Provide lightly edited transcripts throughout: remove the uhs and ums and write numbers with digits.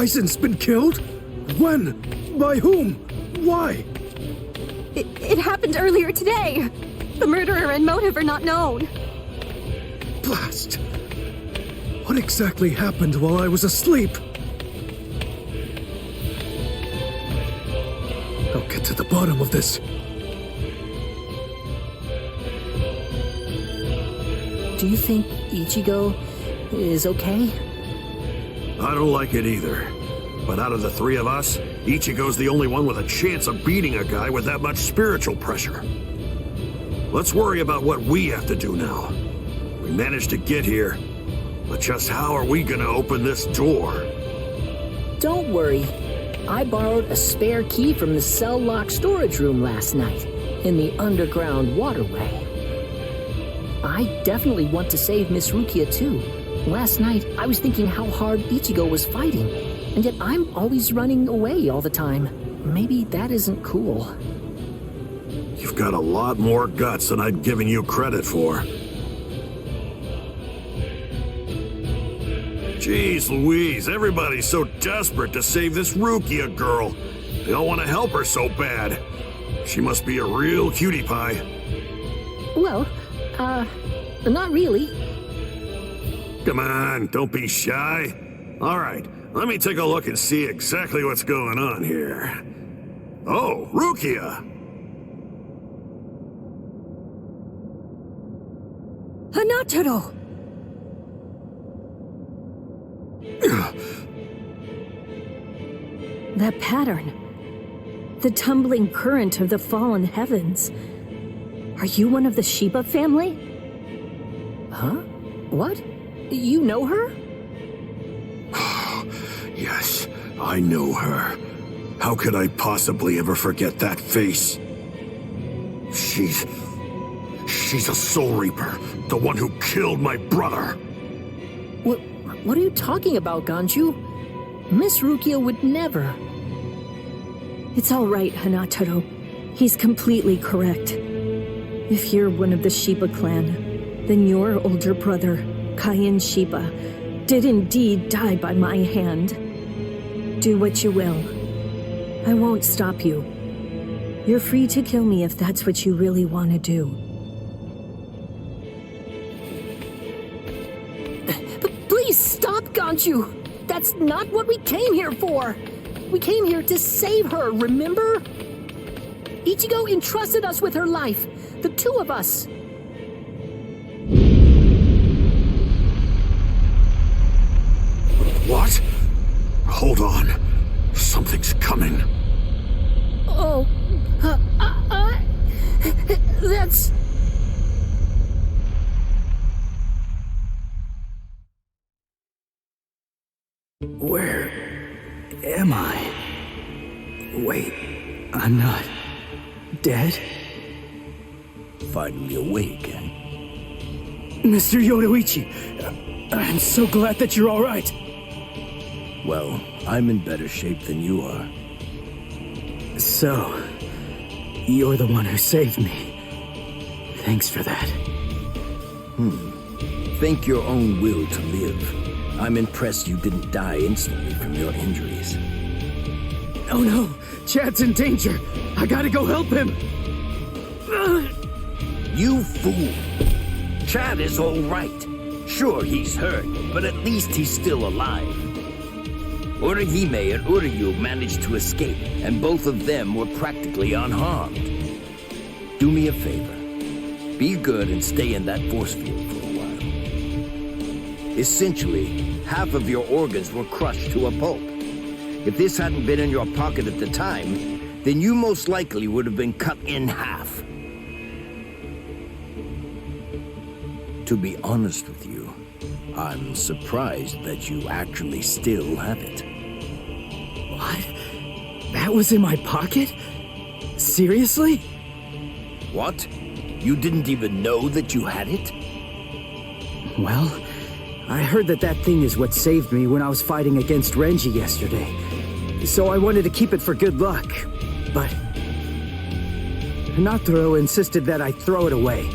Aizen's been killed? When? By whom? Why? It happened earlier today. The murderer and motive are not known. Blast! What exactly happened while I was asleep? I'll get to the bottom of this. Do you think Ichigo is okay? I don't like it either. But out of the three of us, Ichigo's the only one with a chance of beating a guy with that much spiritual pressure. Let's worry about what we have to do now. We managed to get here, but just how are we gonna open this door? Don't worry. I borrowed a spare key from the cell lock storage room last night, in the underground waterway. I definitely want to save Miss Rukia too. Last night, I was thinking how hard Ichigo was fighting, and yet I'm always running away all the time. Maybe that isn't cool. You've got a lot more guts than I'd given you credit for. Jeez Louise, everybody's so desperate to save this Rukia girl. They all want to help her so bad. She must be a real cutie pie. Well, not really. Come on, don't be shy. All right, let me take a look and see exactly what's going on here. Oh, Rukia! Hanataro! That pattern. The tumbling current of the fallen heavens. Are you one of the Shiba family? Huh? What? You know her? Yes, I know her. How could I possibly ever forget that face? She's a Soul Reaper, the one who killed my brother. What are you talking about, Ganju? Miss Rukia would never. It's all right, Hanataro. He's completely correct. If you're one of the Shiba clan, then your older brother, Kaien Shiba, did indeed die by my hand. Do what you will. I won't stop you. You're free to kill me if that's what you really want to do. Please stop, Ganju! That's not what we came here for! We came here to save her, remember? Ichigo entrusted us with her life, the two of us. What? Hold on. Something's coming. Oh, that's... Where am I? Wait, I'm not dead? Finally awake, eh? Mr. Yoruichi, I'm so glad that you're all right. Well, I'm in better shape than you are. So, you're the one who saved me. Thanks for that. Think your own will to live. I'm impressed you didn't die instantly from your injuries. Oh no, Chad's in danger. I gotta go help him. You fool! Chad is all right. Sure, he's hurt, but at least he's still alive. Orihime and Uryu managed to escape, and both of them were practically unharmed. Do me a favor. Be good and stay in that force field for a while. Essentially, half of your organs were crushed to a pulp. If this hadn't been in your pocket at the time, then you most likely would have been cut in half. To be honest with you, I'm surprised that you actually still have it. What? That was in my pocket? Seriously? What? You didn't even know that you had it? Well, I heard that thing is what saved me when I was fighting against Renji yesterday. So I wanted to keep it for good luck, but Hanataro insisted that I throw it away.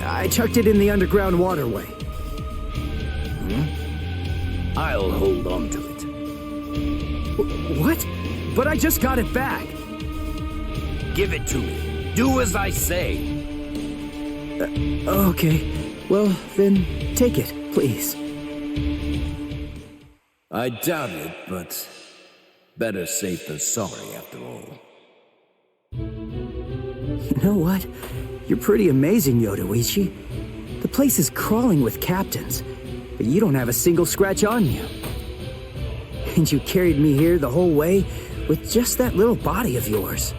I chucked it in the underground waterway. I'll hold on to it. What? But I just got it back. Give it to me. Do as I say. Okay. Well, then take it, please. I doubt it, but better safe than sorry after all. You know what? You're pretty amazing, Yoruichi. The place is crawling with captains, but you don't have a single scratch on you. And you carried me here the whole way with just that little body of yours.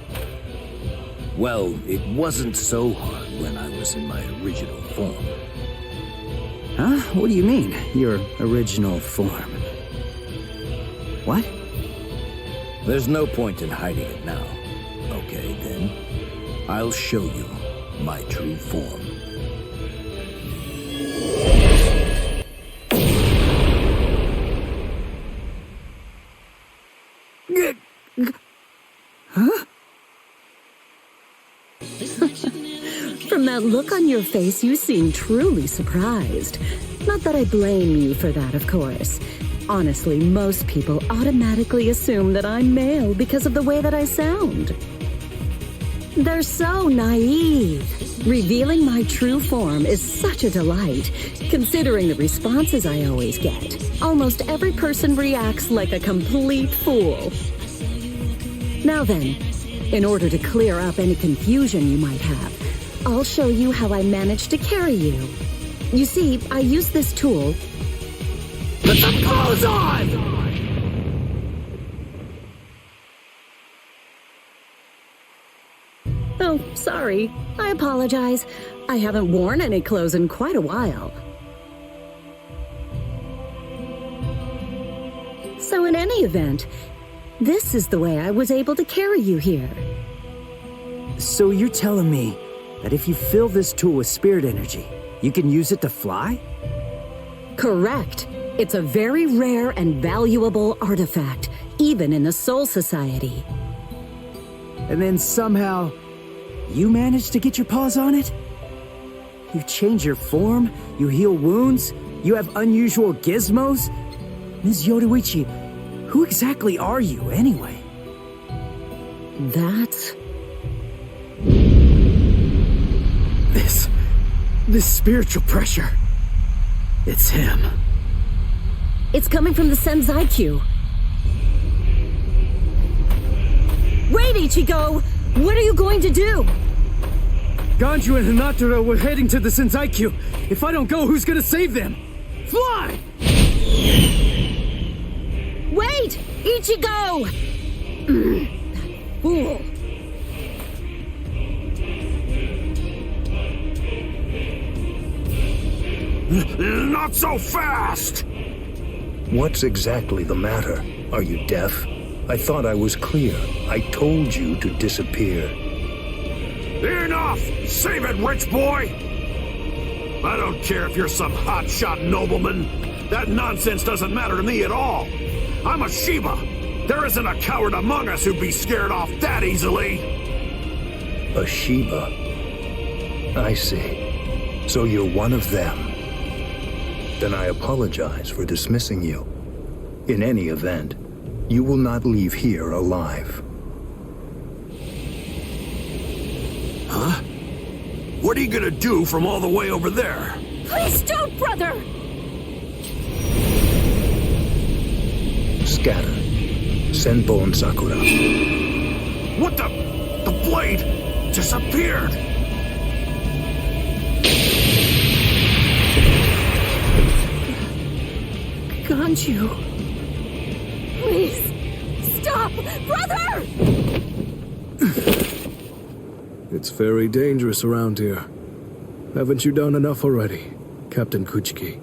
Well, it wasn't so hard when I was in my original form. Huh? What do you mean, your original form? What? There's no point in hiding it now. Okay, then. I'll show you my true form. Huh? From that look on your face, you seem truly surprised. Not that I blame you for that, of course. Honestly, most people automatically assume that I'm male because of the way that I sound. They're so naive. Revealing my true form is such a delight, considering the responses I always get. Almost every person reacts like a complete fool. Now then, in order to clear up any confusion you might have, I'll show you how I managed to carry you. You see, I use this tool. Put some clothes on! Oh, sorry. I apologize. I haven't worn any clothes in quite a while. So in any event, this is the way I was able to carry you here. So you're telling me that if you fill this tool with spirit energy, you can use it to fly? Correct. It's a very rare and valuable artifact, even in the Soul Society. And then somehow, you managed to get your paws on it? You change your form, you heal wounds, you have unusual gizmos? Ms. Yoruichi, who exactly are you, anyway? That's... This spiritual pressure. It's him. It's coming from the Senzaikyu. Wait, Ichigo! What are you going to do? Ganju and Hinataro were heading to the Senzaikyu. If I don't go, who's gonna save them? Fly! Wait! Ichigo! Fool. Not so fast! What's exactly the matter? Are you deaf? I thought I was clear. I told you to disappear. Enough! Save it, rich boy! I don't care if you're some hotshot nobleman. That nonsense doesn't matter to me at all. I'm a Shiba. There isn't a coward among us who'd be scared off that easily. A Shiba? I see. So you're one of them. Then I apologize for dismissing you. In any event, you will not leave here alive. Huh? What are you gonna do from all the way over there? Please don't, brother! Scatter. Senpo and Sakura. What the? The blade disappeared! Ganju. Please, stop! Brother! It's very dangerous around here. Haven't you done enough already, Captain Kuchiki?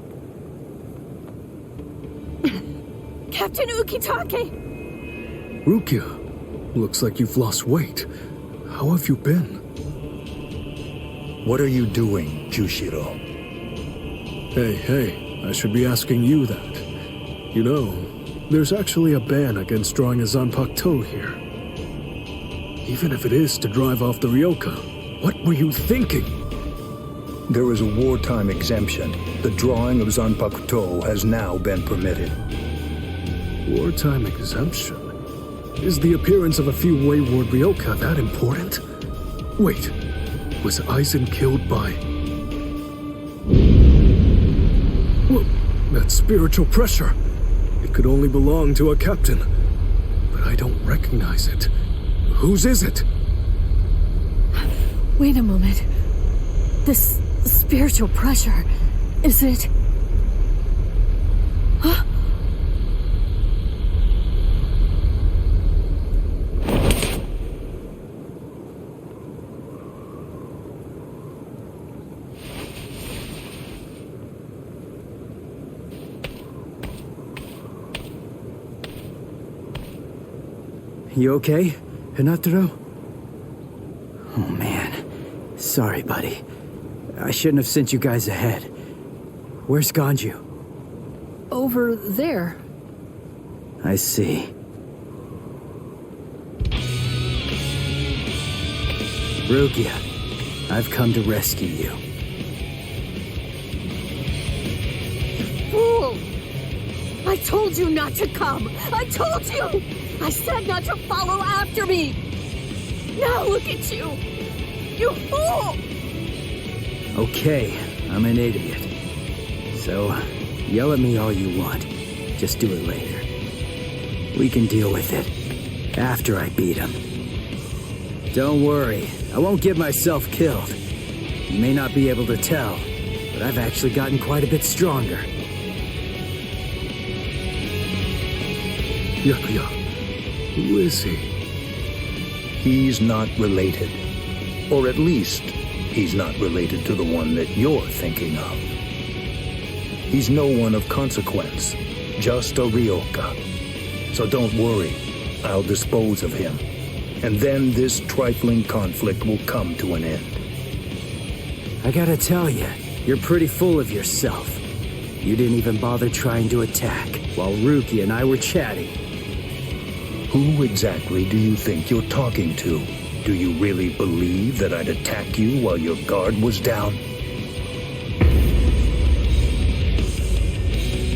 Captain Ukitake! Rukia, looks like you've lost weight. How have you been? What are you doing, Jushiro? Hey, I should be asking you that. You know, there's actually a ban against drawing a Zanpakuto here. Even if it is to drive off the Ryoka, what were you thinking? There is a wartime exemption. The drawing of Zanpakuto has now been permitted. Wartime exemption? Is the appearance of a few wayward Ryoka that important? Wait, was Aizen killed by... Well, that spiritual pressure. It could only belong to a captain. But I don't recognize it. Whose is it? Wait a moment. This spiritual pressure, is it... Huh? You okay, Hinataro? Oh man, sorry buddy. I shouldn't have sent you guys ahead. Where's Ganju? Over there. I see. Rukia, I've come to rescue you. Fool! I told you not to come! I told you! I said not to follow after me! Now look at you! You fool! Okay, I'm an idiot. So, yell at me all you want. Just do it later. We can deal with it after I beat him. Don't worry, I won't get myself killed. You may not be able to tell, but I've actually gotten quite a bit stronger. Yakuya, who is he? He's not related. Or at least, he's not related to the one that you're thinking of. He's no one of consequence, just a Ryoka. So don't worry, I'll dispose of him. And then this trifling conflict will come to an end. I gotta tell you, you're pretty full of yourself. You didn't even bother trying to attack, while Ruki and I were chatting. Who exactly do you think you're talking to? Do you really believe that I'd attack you while your guard was down?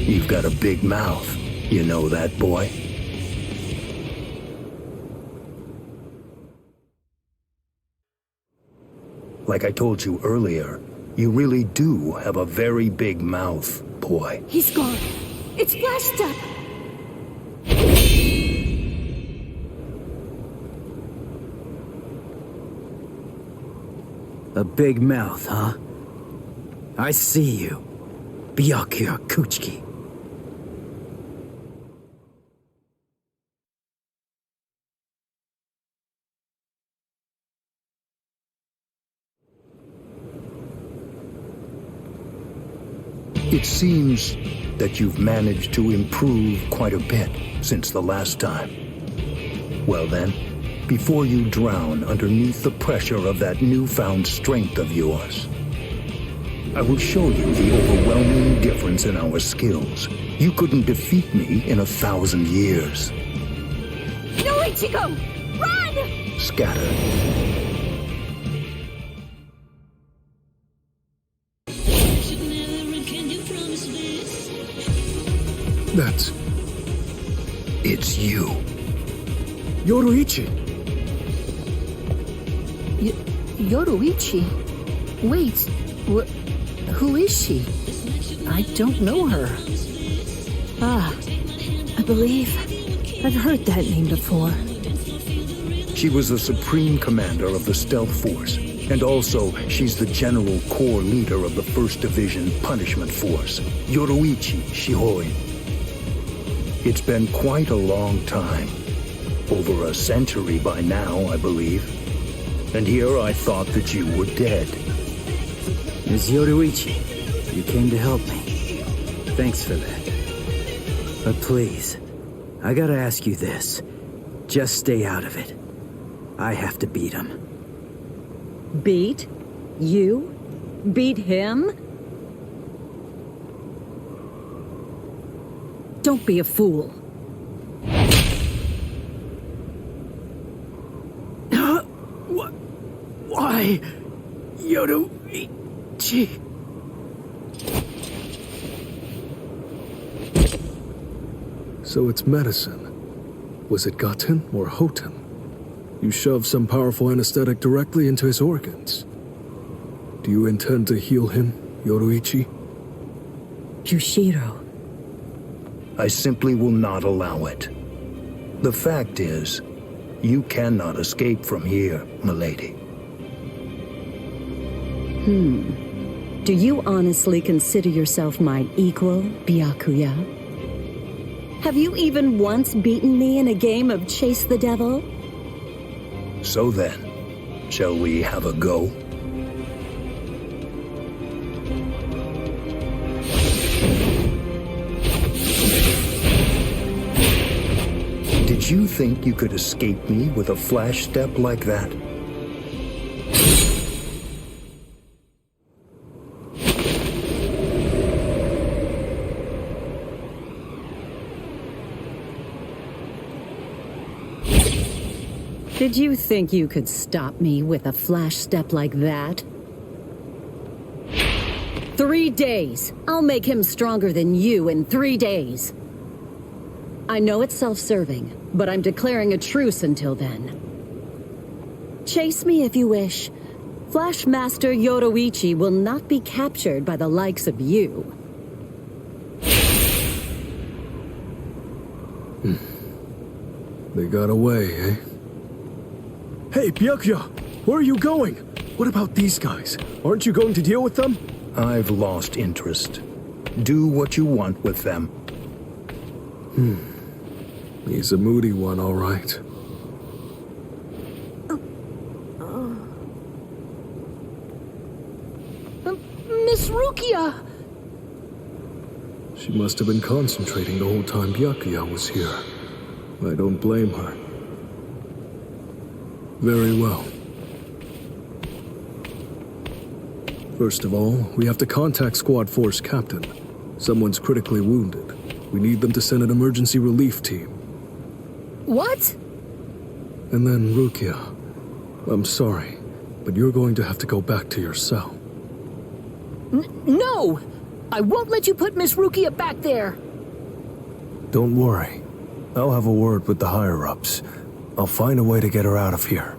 You've got a big mouth. You know that, boy? Like I told you earlier, you really do have a very big mouth, boy. He's gone. It's Flash Step! A big mouth, huh? I see you. Byakuya Kuchiki. It seems that you've managed to improve quite a bit since the last time. Well then, before you drown underneath the pressure of that newfound strength of yours, I will show you the overwhelming difference in our skills. You couldn't defeat me in 1,000 years. No, Ichigo! Run! Scatter. It's you. Yoruichi! Yoruichi? Wait, who is she? I don't know her. I believe I've heard that name before. She was the supreme commander of the Stealth Force, and also she's the general corps leader of the 1st Division Punishment Force, Yoruichi Shihoi. It's been quite a long time. Over a century by now, I believe. And here I thought that you were dead. Ms. Yoruichi, you came to help me. Thanks for that. But please, I gotta ask you this. Just stay out of it. I have to beat him. Beat? You? Beat him? Don't be a fool. Why? Yoruichi. So it's medicine. Was it Gaten or Hoten? You shoved some powerful anesthetic directly into his organs. Do you intend to heal him, Yoruichi? Yushiro. I simply will not allow it. The fact is, you cannot escape from here, milady. Do you honestly consider yourself my equal, Byakuya? Have you even once beaten me in a game of Chase the Devil? So then, shall we have a go? Did you think you could escape me with a flash step like that? Did you think you could stop me with a flash step like that? 3 days. I'll make him stronger than you in 3 days. I know it's self-serving, but I'm declaring a truce until then. Chase me if you wish. Flash Master Yoruichi will not be captured by the likes of you. They got away, eh? Hey, Byakuya! Where are you going? What about these guys? Aren't you going to deal with them? I've lost interest. Do what you want with them. He's a moody one, all right. Miss Rukia! She must have been concentrating the whole time Byakuya was here. I don't blame her. Very well. First of all, we have to contact Squad Force Captain. Someone's critically wounded. We need them to send an emergency relief team. What? And then, Rukia, I'm sorry, but you're going to have to go back to your cell. No! I won't let you put Miss Rukia back there! Don't worry. I'll have a word with the higher-ups. I'll find a way to get her out of here.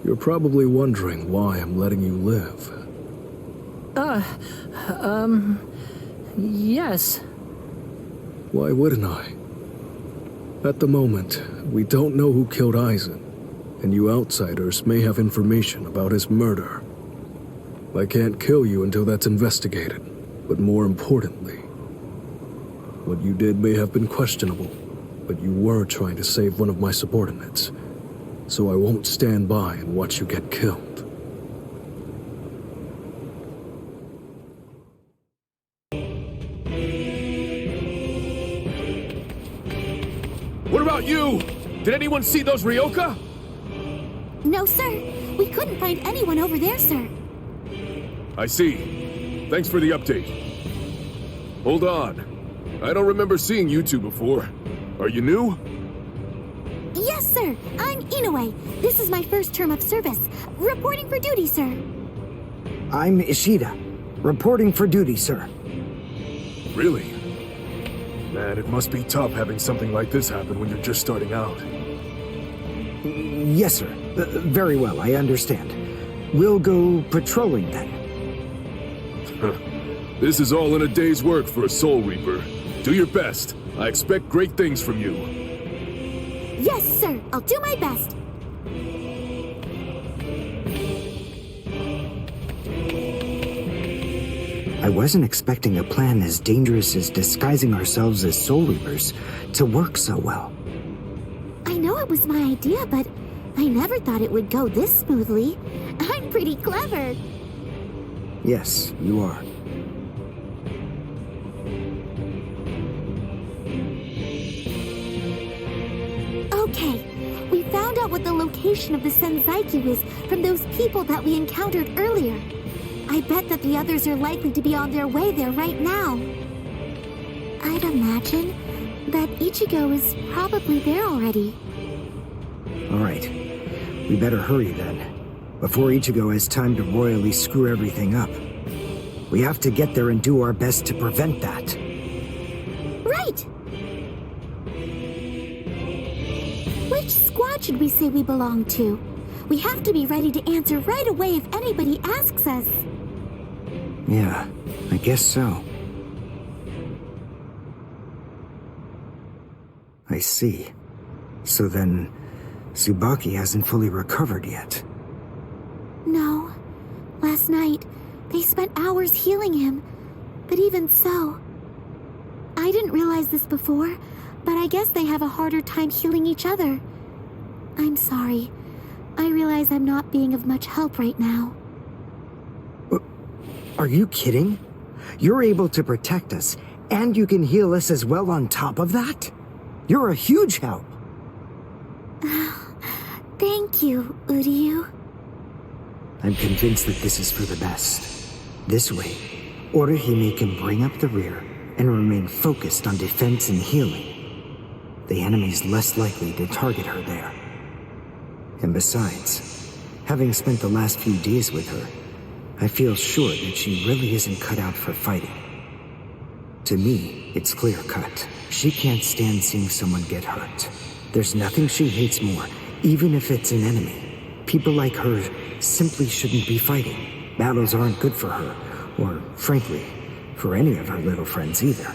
You're probably wondering why I'm letting you live. Yes. Why wouldn't I? At the moment, we don't know who killed Aizen, and you outsiders may have information about his murder. I can't kill you until that's investigated, but more importantly, what you did may have been questionable, but you were trying to save one of my subordinates, so I won't stand by and watch you get killed. What about you? Did anyone see those Ryoka? No, sir. We couldn't find anyone over there, sir. I see. Thanks for the update. Hold on. I don't remember seeing you two before. Are you new? Yes, sir. I'm Inoue. This is my first term of service. Reporting for duty, sir. I'm Ishida, reporting for duty, sir. Really? Man, it must be tough having something like this happen when you're just starting out. Yes, sir. Very well, I understand. We'll go patrolling then. This is all in a day's work for a Soul Reaper. Do your best. I expect great things from you. Yes, sir. I'll do my best. I wasn't expecting a plan as dangerous as disguising ourselves as Soul Reapers to work so well. I know it was my idea, but I never thought it would go this smoothly. I'm pretty clever. Yes, you are. Okay, we found out what the location of the Senzaiku is from those people that we encountered earlier. I bet that the others are likely to be on their way there right now. I'd imagine that Ichigo is probably there already. All right. We better hurry then, before Ichigo has time to royally screw everything up. We have to get there and do our best to prevent that. Right! Which squad should we say we belong to? We have to be ready to answer right away if anybody asks us. Yeah, I guess so. I see. So then, Tsubaki hasn't fully recovered yet. No. Last night, they spent hours healing him. But even so... I didn't realize this before, but I guess they have a harder time healing each other. I'm sorry. I realize I'm not being of much help right now. Are you kidding? You're able to protect us, and you can heal us as well on top of that? You're a huge help. Thank you, Uryu. I'm convinced that this is for the best. This way, Orihime can bring up the rear and remain focused on defense and healing. The enemy's less likely to target her there. And besides, having spent the last few days with her, I feel sure that she really isn't cut out for fighting. To me, it's clear-cut. She can't stand seeing someone get hurt. There's nothing she hates more, even if it's an enemy. People like her simply shouldn't be fighting. Battles aren't good for her, or, frankly, for any of her little friends either.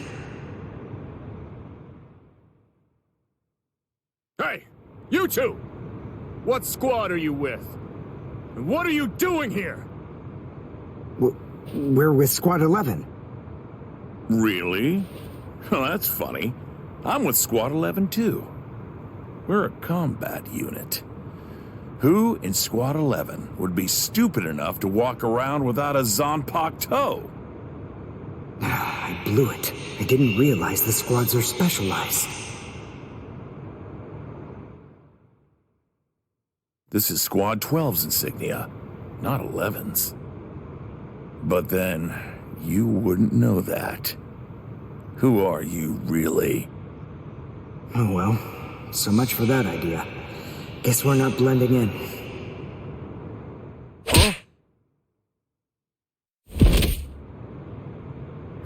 Hey, you two! What squad are you with? And what are you doing here? We're with Squad 11. Really? Well, that's funny. I'm with Squad 11 too. We're a combat unit. Who in Squad 11 would be stupid enough to walk around without a Zanpakuto toe? I blew it. I didn't realize the squads are specialized. This is Squad 12's insignia, not 11's. But then, you wouldn't know that. Who are you, really? Oh well, so much for that idea. Guess we're not blending in.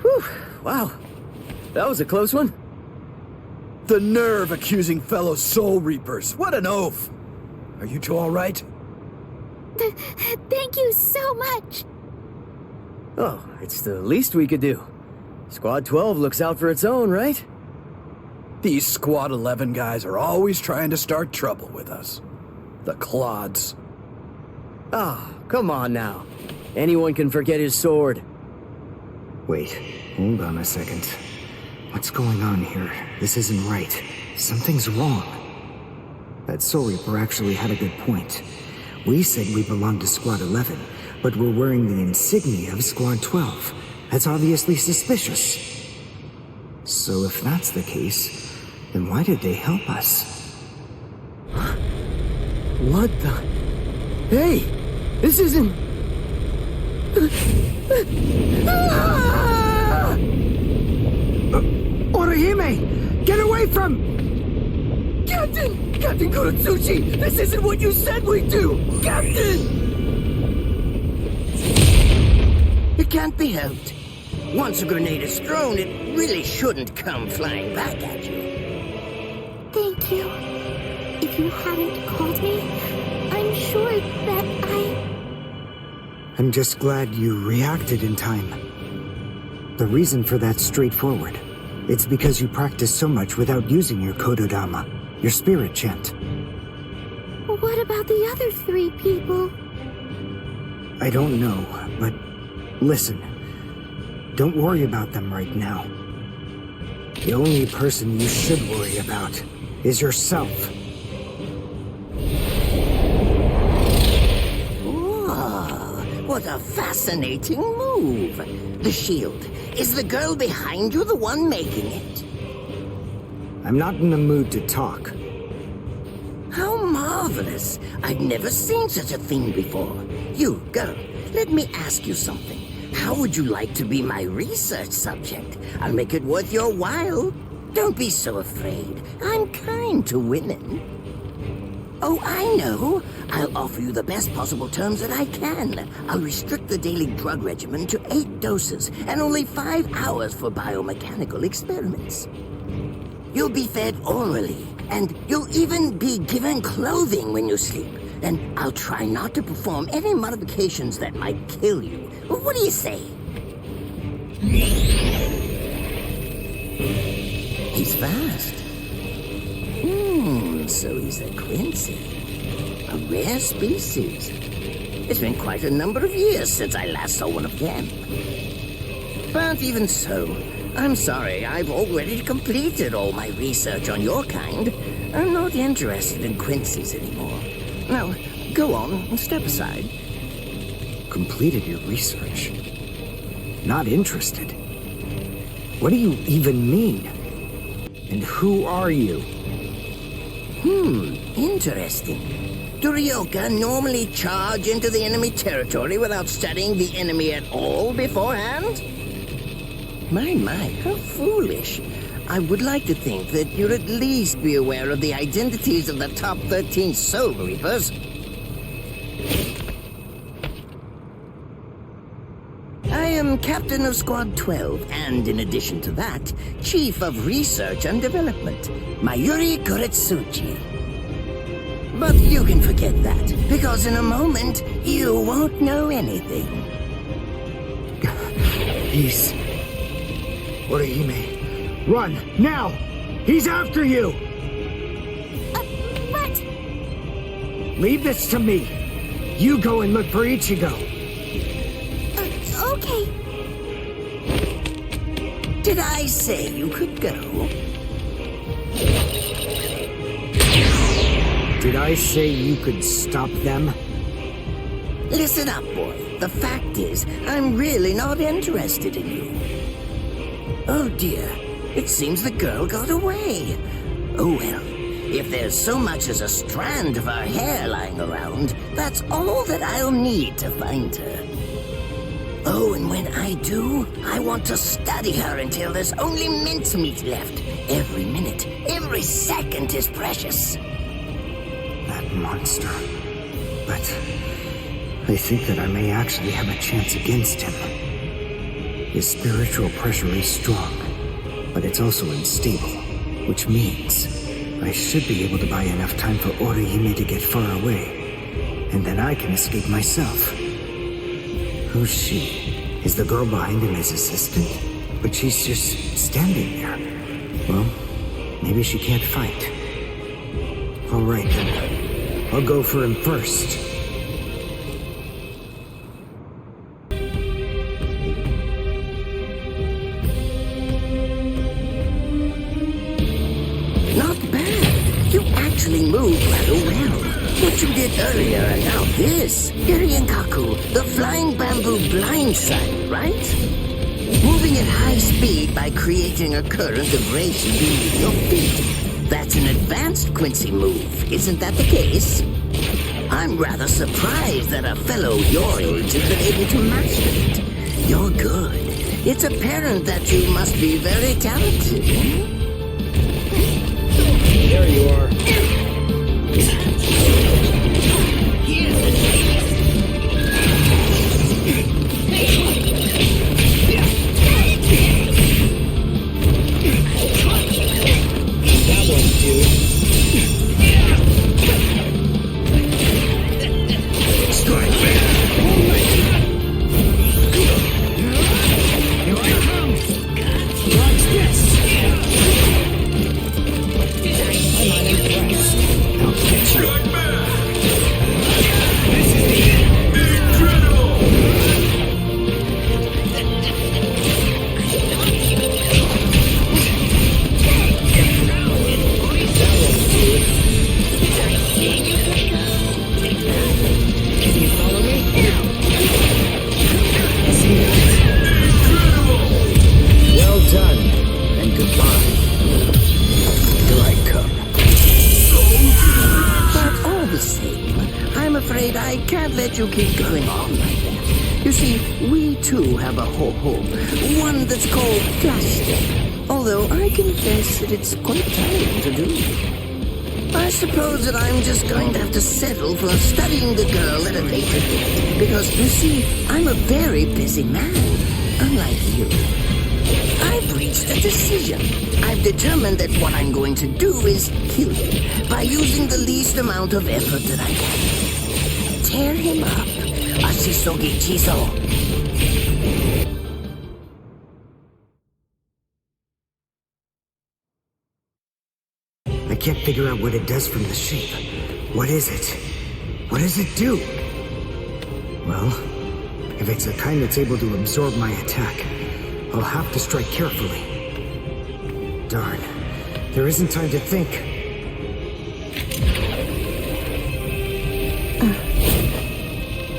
Whew, wow. That was a close one. The nerve accusing fellow Soul Reapers. What an oaf! Are you two all right? Thank you so much! Oh, it's the least we could do. Squad 12 looks out for its own, right? These Squad 11 guys are always trying to start trouble with us. The clods. Ah, come on now. Anyone can forget his sword. Wait, hold on a second. What's going on here? This isn't right. Something's wrong. That Soul Reaper actually had a good point. We said we belonged to Squad 11, but we're wearing the insignia of Squad 12. That's obviously suspicious. So if that's the case, then why did they help us? What the? Hey! This isn't... Orihime! Get away from... Captain Kurotsuchi! This isn't what you said we'd do! Captain! It can't be helped. Once a grenade is thrown, it really shouldn't come flying back at you. Thank you. If you hadn't called me, I'm sure that I'm just glad you reacted in time. The reason for that's straightforward. It's because you practiced so much without using your Kododama, your spirit chant. What about the other 3 people? I don't know, but listen. Don't worry about them right now. The only person you should worry about is yourself. What a fascinating move. The shield. Is the girl behind you the one making it? I'm not in the mood to talk. How marvelous. I've never seen such a thing before. You, girl, let me ask you something. How would you like to be my research subject? I'll make it worth your while. Don't be so afraid. I'm kind to women. Oh, I know. I'll offer you the best possible terms that I can. I'll restrict the daily drug regimen to 8 doses and only 5 hours for biomechanical experiments. You'll be fed orally, and you'll even be given clothing when you sleep. And I'll try not to perform any modifications that might kill you. What do you say? He's fast. So he's a Quincy. A rare species. It's been quite a number of years since I last saw one of them. But even so, I'm sorry, I've already completed all my research on your kind. I'm not interested in Quincy's anymore. Now, go on and step aside. Completed your research? Not interested? What do you even mean? And who are you? Interesting. Do Ryoka normally charge into the enemy territory without studying the enemy at all beforehand? My, how foolish. I would like to think that you'd at least be aware of the identities of the top 13 Soul Reapers. I am Captain of Squad 12, and in addition to that, Chief of Research and Development, Mayuri Kuretsuchi. But you can forget that, because in a moment, you won't know anything. He's... Orihime, run, now! He's after you! But... Leave this to me. You go and look for Ichigo. Okay. Did I say you could go? Did I say you could stop them? Listen up, boy. The fact is, I'm really not interested in you. Oh dear, it seems the girl got away. Oh well, if there's so much as a strand of her hair lying around, that's all that I'll need to find her. Oh, and when I do, I want to study her until there's only mincemeat left. Every minute, every second is precious. That monster. But I think that I may actually have a chance against him. His spiritual pressure is strong, but it's also unstable, which means I should be able to buy enough time for Orihime to get far away, and then I can escape myself. Who's she? Is the girl behind him his assistant? But she's just standing there. Well, maybe she can't fight. All right, then. I'll go for him first. Not bad. You actually moved rather well. What you did earlier and now this. Irionkaku, the flying bamboo blindside, right? Moving at high speed by creating a current of rays beneath your feet. That's an advanced Quincy move, isn't that the case? I'm rather surprised that a fellow your age has been able to master it. You're good. It's apparent that you must be very talented. There you are. You keep going on like that. You see, we too have a ho-ho, one that's called plastic. Although I confess that it's quite tiring to do. I suppose that I'm just going to have to settle for studying the girl at a later date. Because, you see, I'm a very busy man, unlike you. I've reached a decision. I've determined that what I'm going to do is kill him by using the least amount of effort that I can. Tear him up. Ashisogi Jizo. I can't figure out what it does from the shape. What is it? What does it do? Well, if it's a kind that's able to absorb my attack, I'll have to strike carefully. Darn, there isn't time to think.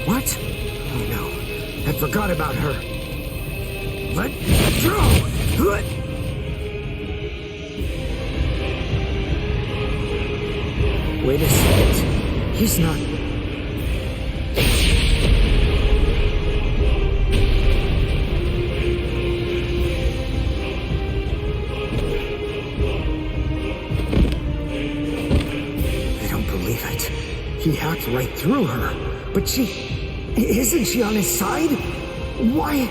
What? Oh no, I forgot about her. Let go! Wait a second. He's not... I don't believe it. He hacked right through her. But isn't she on his side? Why?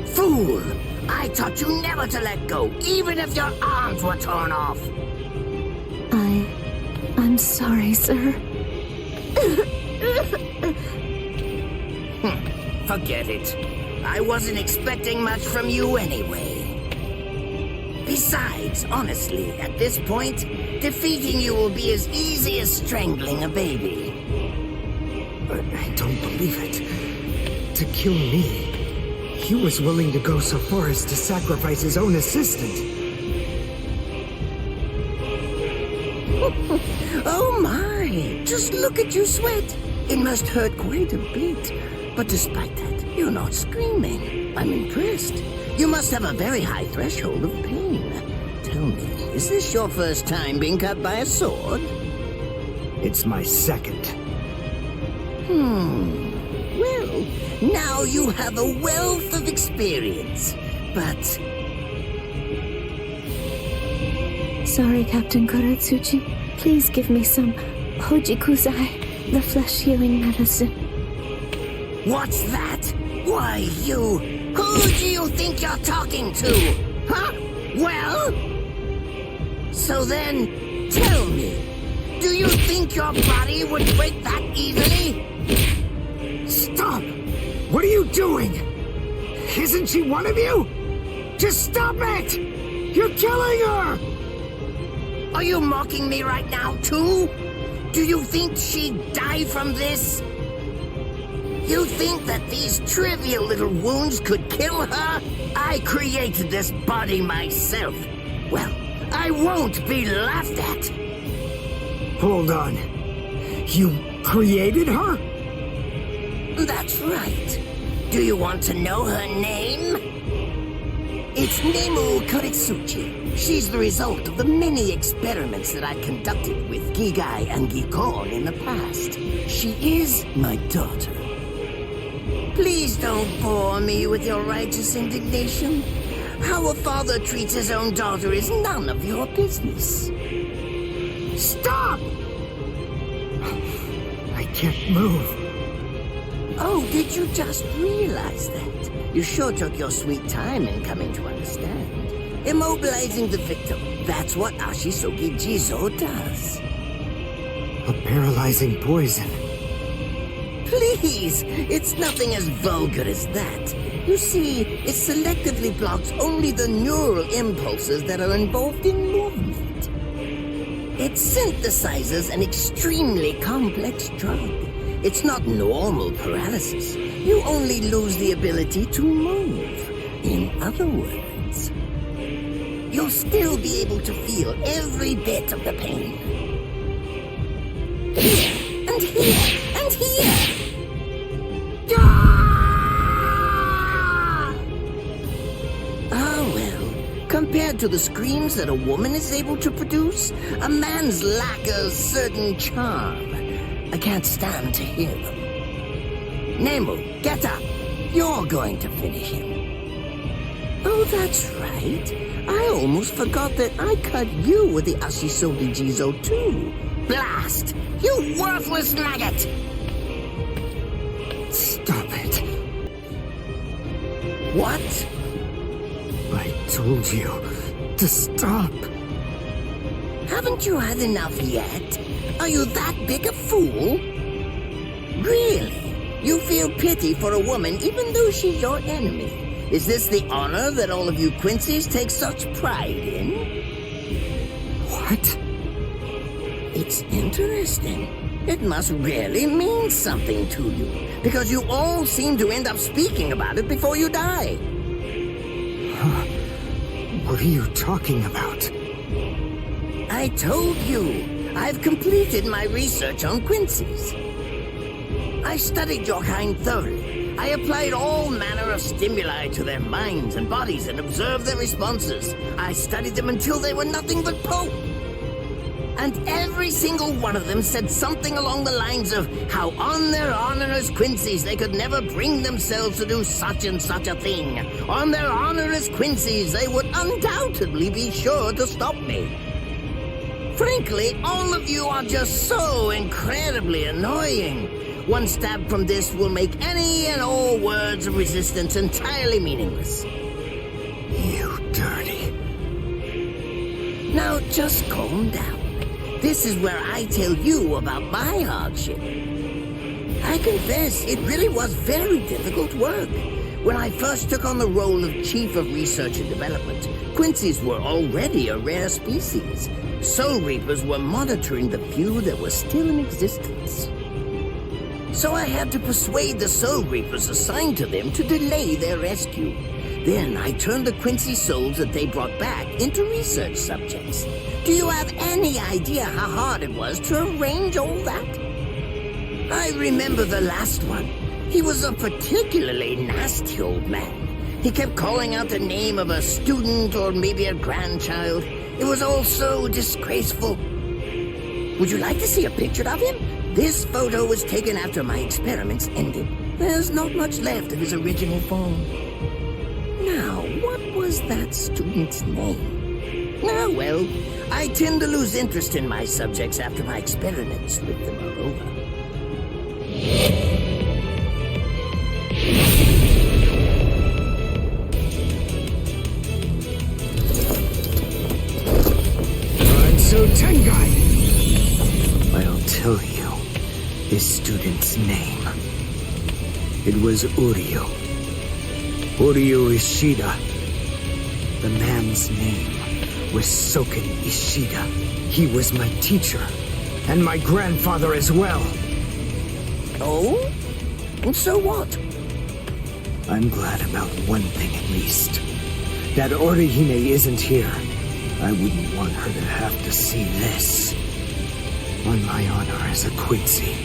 Fool! I taught you never to let go, even if your arms were torn off. I'm sorry, sir. Forget it. I wasn't expecting much from you anyway. Besides, honestly, at this point, defeating you will be as easy as strangling a baby. I don't believe it. To kill me, he was willing to go so far as to sacrifice his own assistant. Oh my! Just look at you sweat! It must hurt quite a bit. But despite that, you're not screaming. I'm impressed. You must have a very high threshold of pain. Tell me, is this your first time being cut by a sword? It's my second. Well, now you have a wealth of experience. But... Sorry, Captain Kuratsuchi. Please give me some Hojikuzai, the flesh-healing medicine. What's that? Why, you... Who do you think you're talking to? Huh? Well? So then, tell me, do you think your body would break that easily? Stop! What are you doing? Isn't she one of you? Just stop it! You're killing her! Are you mocking me right now, too? Do you think she'd die from this? You think that these trivial little wounds could kill her? I created this body myself. Well, I won't be laughed at. Hold on. You created her? That's right. Do you want to know her name? It's Nemu Kuritsuchi. She's the result of the many experiments that I conducted with Gigai and Gikon in the past. She is my daughter. Please don't bore me with your righteous indignation. How a father treats his own daughter is none of your business. Stop! I can't move. Oh, did you just realize that? You sure took your sweet time in coming to understand. Immobilizing the victim, that's what Ashisogi Jizo does. A paralyzing poison. Please, it's nothing as vulgar as that. You see, it selectively blocks only the neural impulses that are involved in movement. It synthesizes an extremely complex drug. It's not normal paralysis. You only lose the ability to move. In other words, you'll still be able to feel every bit of the pain. Here, and here, and here! Oh, well, compared to the screams that a woman is able to produce, a man's lack a certain charm. I can't stand to hear them. Nemu, get up. You're going to finish him. Oh, that's right. I almost forgot that I cut you with the Ashisogi Jizo too. Blast! You worthless maggot! Stop it. What? I told you to stop. Haven't you had enough yet? Are you that big a fool? Really? You feel pity for a woman even though she's your enemy? Is this the honor that all of you Quincy's take such pride in? What? It's interesting. It must really mean something to you, because you all seem to end up speaking about it before you die. What are you talking about? I told you, I've completed my research on Quincy's. I studied your kind thoroughly. I applied all manner of stimuli to their minds and bodies and observed their responses. I studied them until they were nothing but pulp. And every single one of them said something along the lines of how on their honor as Quincy's they could never bring themselves to do such and such a thing. On their honor as Quincy's they would undoubtedly be sure to stop me. Frankly, all of you are just so incredibly annoying. One stab from this will make any and all words of resistance entirely meaningless. You dirty. Now just calm down. This is where I tell you about my hardship. I confess, it really was very difficult work. When I first took on the role of Chief of Research and Development, Quincy's were already a rare species. Soul Reapers were monitoring the few that were still in existence. So I had to persuade the Soul Reapers assigned to them to delay their rescue. Then I turned the Quincy souls that they brought back into research subjects. Do you have any idea how hard it was to arrange all that? I remember the last one. He was a particularly nasty old man. He kept calling out the name of a student or maybe a grandchild. It was all so disgraceful. Would you like to see a picture of him? This photo was taken after my experiments ended. There's not much left of his original form. Now, what was that student's name? Ah, well, I tend to lose interest in my subjects after my experiments with them are over. So Tengai! I'll tell you his student's name. It was Uryu. Uryu Ishida. The man's name was Soken Ishida. He was my teacher, and my grandfather as well. Oh? And so what? I'm glad about one thing at least. That Orihime isn't here. I wouldn't want her to have to see this. On my honor as a Quincy,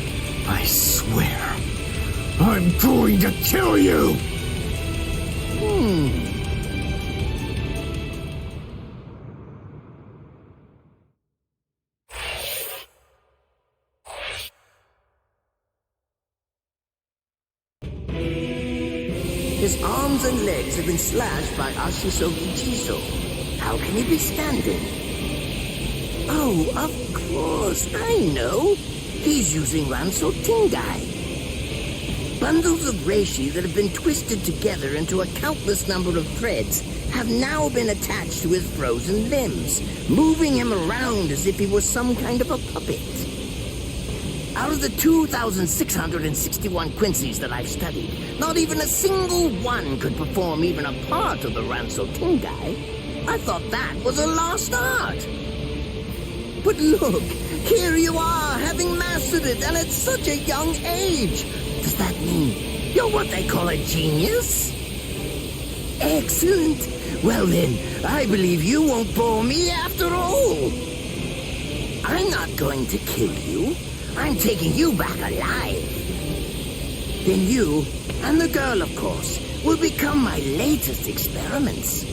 I swear, I'm going to kill you! His arms and legs have been slashed by Ashisogi Jizo. How can he be standing? Oh, of course, I know. He's using Ranso Tingai. Bundles of reishi that have been twisted together into a countless number of threads have now been attached to his frozen limbs, moving him around as if he was some kind of a puppet. Out of the 2,661 Quincy's that I've studied, not even a single one could perform even a part of the Ranso Tingai. I thought that was a lost art. But look, here you are, having mastered it, and at such a young age. Does that mean you're what they call a genius? Excellent. Well then, I believe you won't bore me after all. I'm not going to kill you. I'm taking you back alive. Then you, and the girl of course, will become my latest experiments.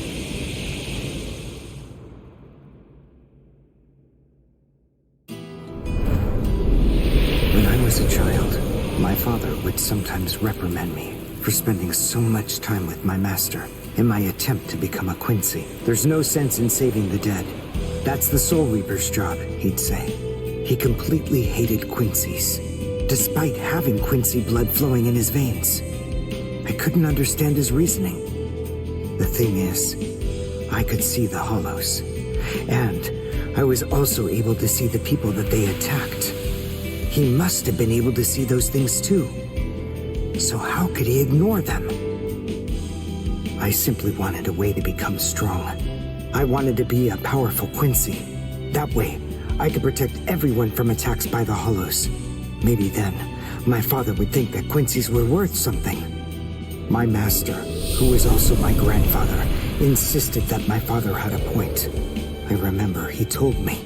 When I was a child, my father would sometimes reprimand me for spending so much time with my master. in my attempt to become a Quincy. There's no sense in saving the dead. That's the Soul Reaper's job, he'd say. He completely hated Quincy's, despite having Quincy blood flowing in his veins. I couldn't understand his reasoning. The thing is, I could see the hollows, and I was also able to see the people that they attacked. He must have been able to see those things too. So how could he ignore them? I simply wanted a way to become strong. I wanted to be a powerful Quincy. That way, I could protect everyone from attacks by the hollows. Maybe then, my father would think that Quincy's were worth something. My master, who was also my grandfather, insisted that my father had a point. I remember he told me,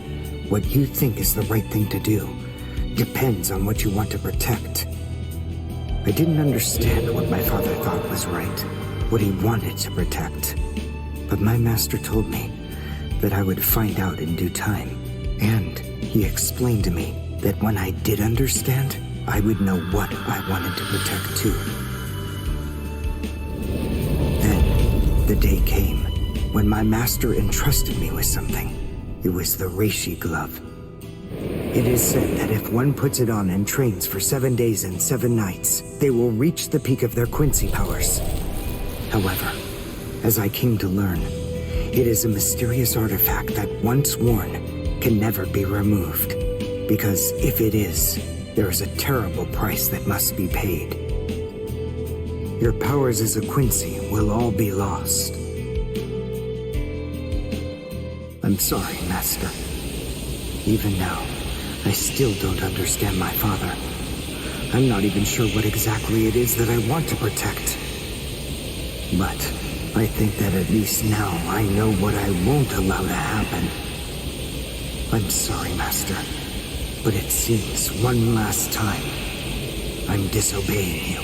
what you think is the right thing to do depends on what you want to protect. I didn't understand what my father thought was right, what he wanted to protect. But my master told me that I would find out in due time. And he explained to me that when I did understand, I would know what I wanted to protect too. Then, the day came when my master entrusted me with something. It was the Reishi glove. It is said that if one puts it on and trains for 7 days and 7 nights, they will reach the peak of their Quincy powers. However, as I came to learn, it is a mysterious artifact that once worn can never be removed. Because if it is, there is a terrible price that must be paid. Your powers as a Quincy will all be lost. I'm sorry, Master. Even now, I still don't understand my father. I'm not even sure what exactly it is that I want to protect. But I think that at least now I know what I won't allow to happen. I'm sorry, Master, but it seems one last time I'm disobeying you.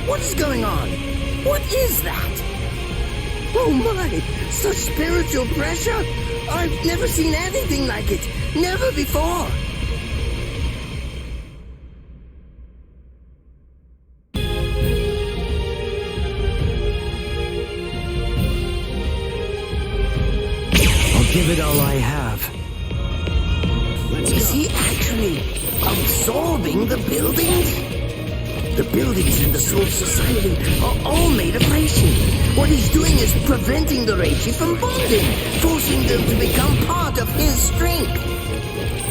What's going on? What is that? Oh my! Such spiritual pressure! I've never seen anything like it! Never before! I'll give it all I have. Is he actually absorbing the buildings? The buildings in the Soul Society are all made of Reishi. What he's doing is preventing the Reishi from bonding, forcing them to become part of his strength.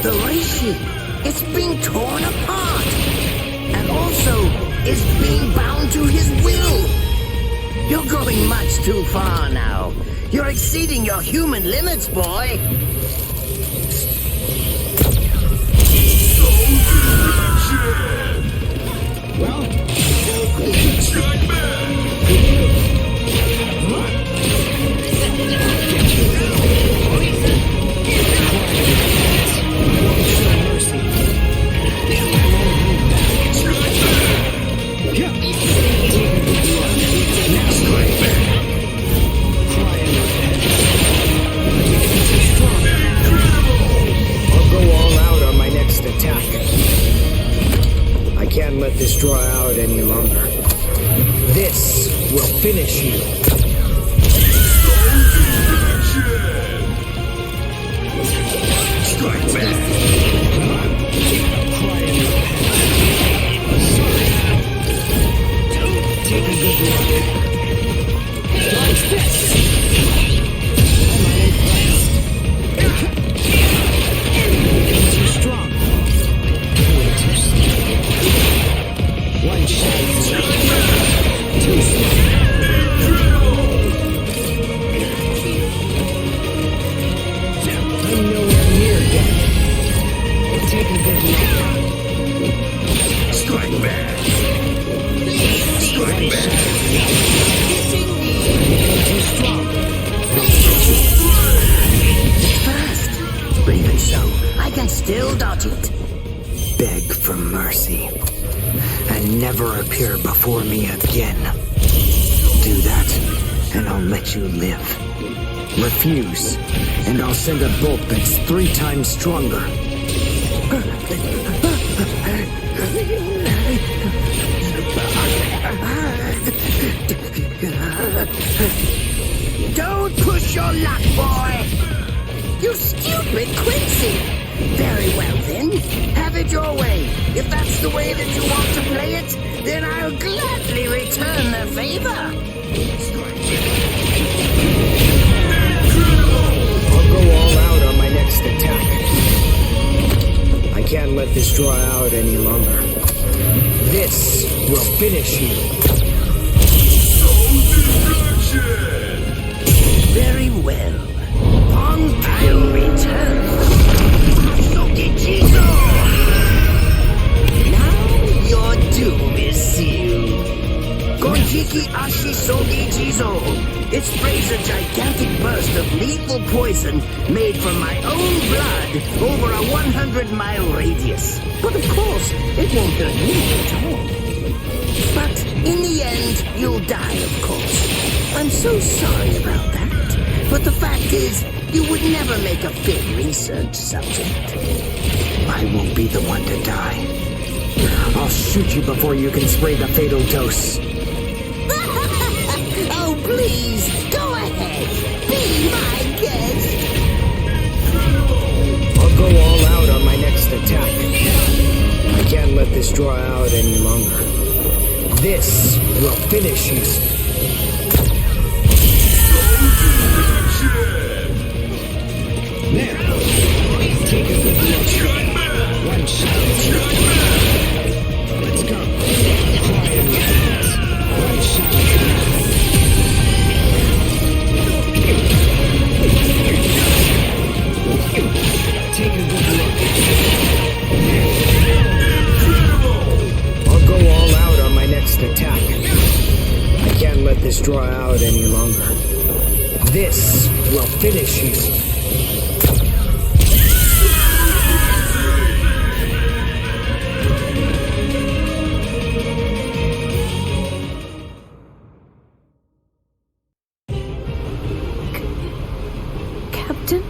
The Reishi, it's being torn apart, and also is being bound to his will. You're going much too far now. You're exceeding your human limits, boy. Well, strike back! I'll go all out on my next attack. I can't let this draw out any longer. This will finish you. Strike back! Take a good look. Watch this! Too strong. Way too slow. One shot. Too slow. I'm nowhere near dead. Take a good look. never appear before me again. Do that, and I'll let you live. Refuse, and I'll send a bolt that's 3 times stronger. Don't push your luck, boy! You stupid Quincy! Very well then, have it your way. If that's the way that you want to play it, then I'll gladly return the favor. I'll go all out on my next attack. I can't let this draw out any longer. This will finish you. Very well. I'll return. Now your doom is sealed. Gonjiki Ashisogi Jizo. It sprays a gigantic burst of lethal poison made from my own blood over a 100-mile radius. But of course, it won't hurt me at all. But in the end, you'll die, of course. I'm so sorry about that. But the fact is, you would never make a fit research subject. I won't be the one to die. I'll shoot you before you can spray the fatal dose. Oh, please, go ahead. Be my guest. I'll go all out on my next attack. I can't let this draw out any longer. This will finish you. Now, take a good look. One shot. Let's go. Try and land. One shot. Take a good look. I'll go all out on my next attack. I can't let this draw out any longer. This will finish you. Captain?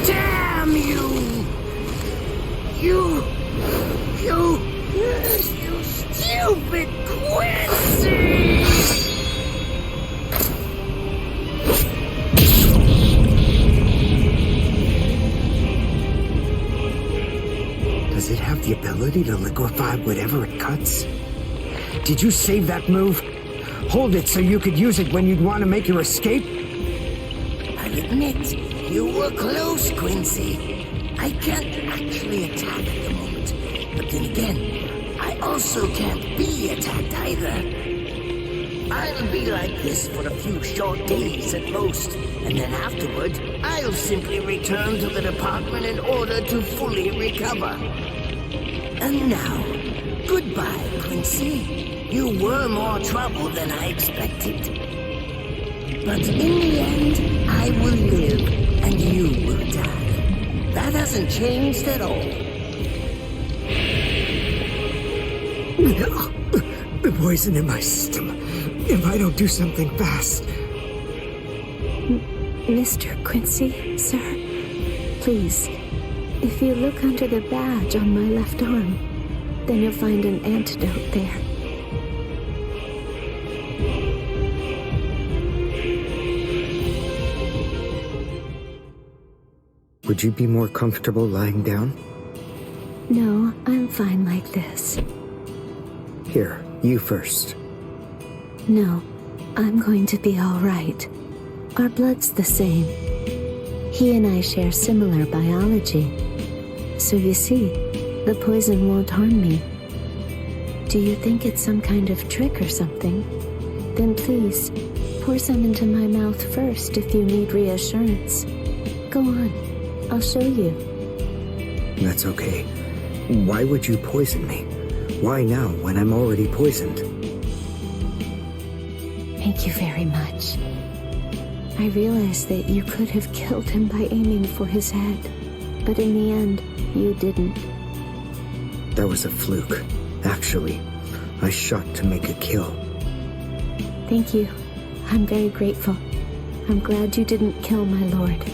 Damn you! You stupid Quincy! Does it have the ability to liquefy whatever it cuts? Did you save that move? Hold it so you could use it when you'd want to make your escape? I'll admit, you were close, Quincy. I can't actually attack at the moment, but then again, I also can't be attacked either. I'll be like this for a few short days at most, and then afterward, I'll simply return to the department in order to fully recover. And now, goodbye, Quincy. You were more trouble than I expected. But in the end, I will live, and you will die. That hasn't changed at all. The poison in my system. If I don't do something fast. Mr. Quincy, sir, please, if you look under the badge on my left arm, then you'll find an antidote there. Would you be more comfortable lying down? No, I'm fine like this. Here, you first. No, I'm going to be all right. Our blood's the same. He and I share similar biology. So you see, the poison won't harm me. Do you think it's some kind of trick or something? Then please, pour some into my mouth first if you need reassurance. Go on, I'll show you. That's okay. Why would you poison me? Why now, when I'm already poisoned? Thank you very much. I realized that you could have killed him by aiming for his head. But in the end, you didn't. That was a fluke. Actually, I shot to make a kill. Thank you. I'm very grateful. I'm glad you didn't kill my lord.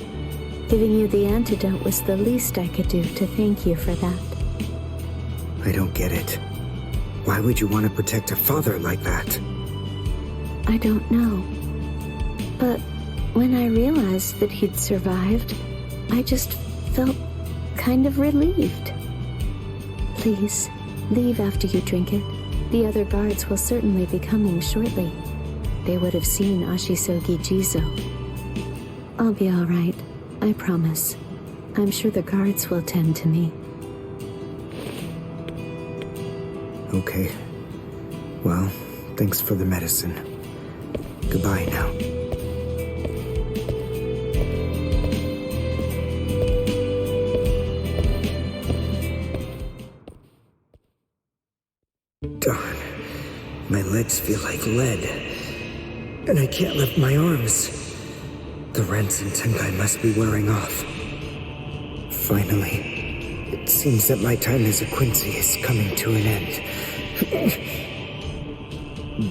Giving you the antidote was the least I could do to thank you for that. I don't get it. Why would you want to protect a father like that? I don't know. But when I realized that he'd survived, I just felt kind of relieved. Please, leave after you drink it. The other guards will certainly be coming shortly. They would have seen Ashisogi Jizo. I'll be all right, I promise. I'm sure the guards will tend to me. Okay. Well, thanks for the medicine. Goodbye now. Darn. My legs feel like lead. And I can't lift my arms. The rents in Tenkai must be wearing off. Finally. It seems that my time as a Quincy is coming to an end.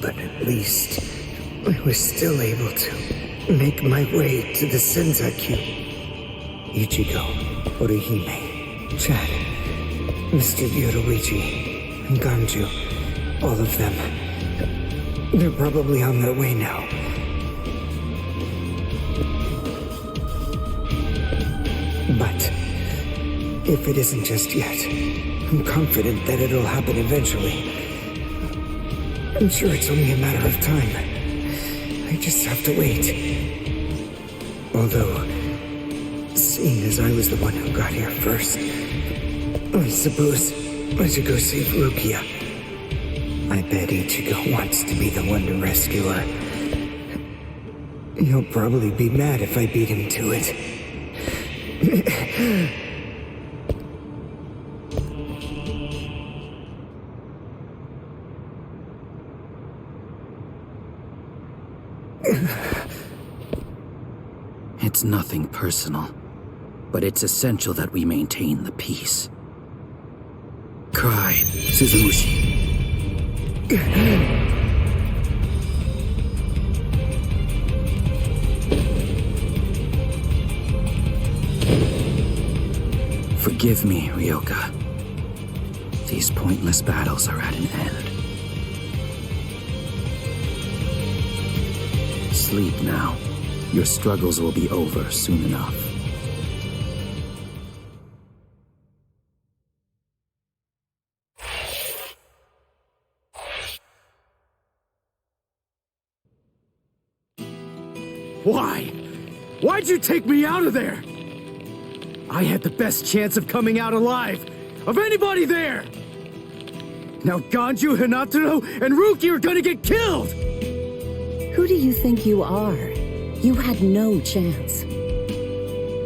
But at least I was still able to make my way to the Senzakyu. Ichigo, Orihime, Chad, Mr. Yoruichi, and Ganju, all of them. They're probably on their way now. But if it isn't just yet, I'm confident that it'll happen eventually. I'm sure it's only a matter of time. I just have to wait. Although, seeing as I was the one who got here first, I suppose I should go save Rukia. I bet Ichigo wants to be the one to rescue her. He'll probably be mad if I beat him to it. It's nothing personal, but it's essential that we maintain the peace. Cry, Suzumushi. Forgive me, Ryoka. These pointless battles are at an end. Sleep now. Your struggles will be over soon enough. Why? Why'd you take me out of there? I had the best chance of coming out alive, of anybody there! Now Ganju, Hinataro, and Ruki are gonna get killed! Who do you think you are? You had no chance.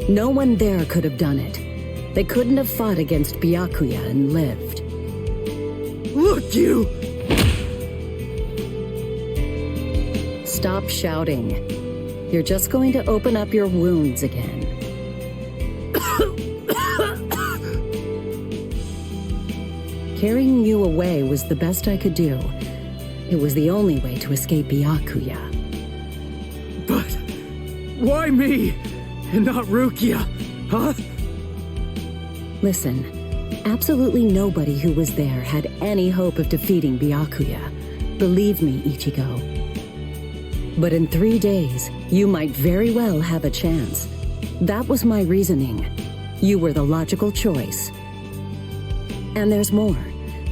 No one there could have done it. They couldn't have fought against Byakuya and lived. Look, you! Stop shouting. You're just going to open up your wounds again. Carrying you away was the best I could do. It was the only way to escape Byakuya. But why me and not Rukia, huh? Listen, absolutely nobody who was there had any hope of defeating Byakuya. Believe me, Ichigo. But in 3 days, you might very well have a chance. That was my reasoning. You were the logical choice. And there's more.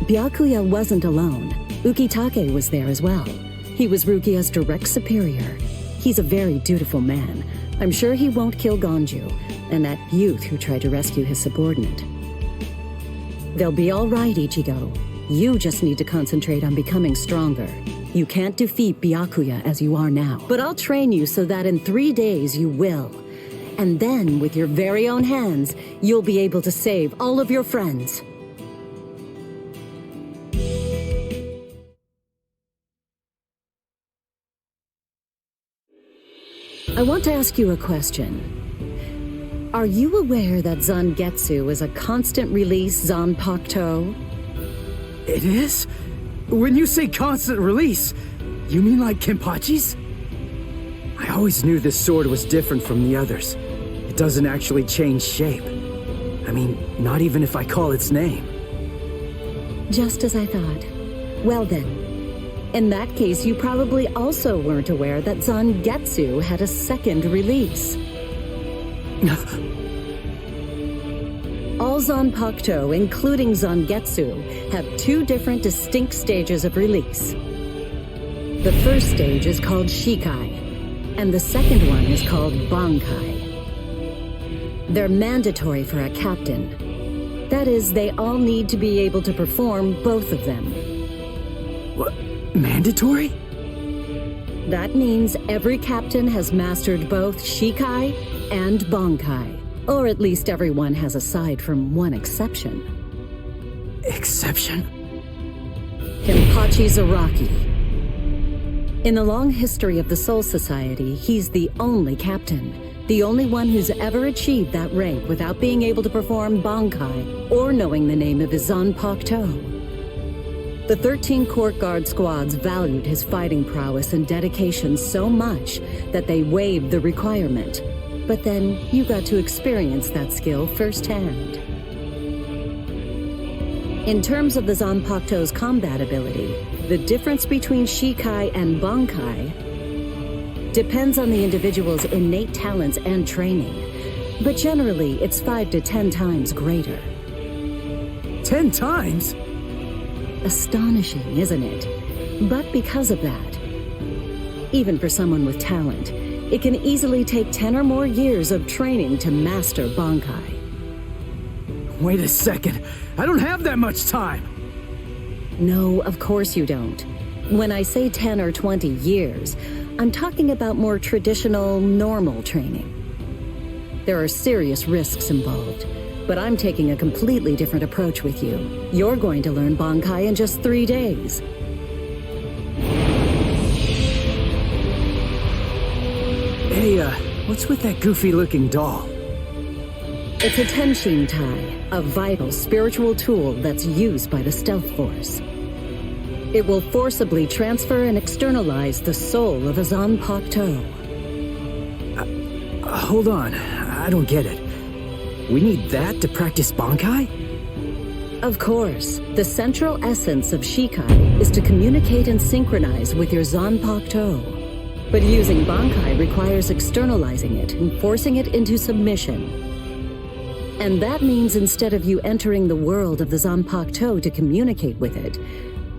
Byakuya wasn't alone. Ukitake was there as well. He was Rukia's direct superior. He's a very dutiful man. I'm sure he won't kill Ganju, and that youth who tried to rescue his subordinate. They'll be all right, Ichigo. You just need to concentrate on becoming stronger. You can't defeat Byakuya as you are now. But I'll train you so that in 3 days you will. And then, with your very own hands, you'll be able to save all of your friends. I want to ask you a question. Are you aware that Zangetsu is a constant release Zanpakuto? It is? When you say constant release, you mean like Kenpatchi's? I always knew this sword was different from the others. It doesn't actually change shape. I mean, not even if I call its name. Just as I thought. Well then, in that case, you probably also weren't aware that Zangetsu had a second release. All Zanpakuto, including Zangetsu, have two different distinct stages of release. The first stage is called Shikai, and the second one is called bankai. They're mandatory for a captain. That is, they all need to be able to perform both of them. What? Mandatory? That means every captain has mastered both Shikai and bankai. Or at least everyone has, aside from one exception. Exception? Kenpatchi Zaraki. In the long history of the Soul Society, he's the only captain. The only one who's ever achieved that rank without being able to perform bankai or knowing the name of his Zanpakuto. The 13 court guard squads valued his fighting prowess and dedication so much that they waived the requirement. But then you got to experience that skill firsthand. In terms of the Zanpakuto's combat ability, the difference between Shikai and bankai depends on the individual's innate talents and training, but generally it's 5 to 10 times greater. 10 times? Astonishing, isn't it? But because of that, even for someone with talent, it can easily take 10 or more years of training to master bankai. Wait a second, I don't have that much time! No, of course you don't. When I say 10 or 20 years, I'm talking about more traditional, normal training. There are serious risks involved, but I'm taking a completely different approach with you. You're going to learn bankai in just 3 days. Hey, what's with that goofy-looking doll? It's a Tenshin Tai, a vital spiritual tool that's used by the Stealth Force. It will forcibly transfer and externalize the soul of a Zanpakuto. Hold on, I don't get it. We need that to practice bankai? Of course, the central essence of Shikai is to communicate and synchronize with your Zanpakuto. But using bankai requires externalizing it and forcing it into submission. And that means instead of you entering the world of the Zanpakuto to communicate with it,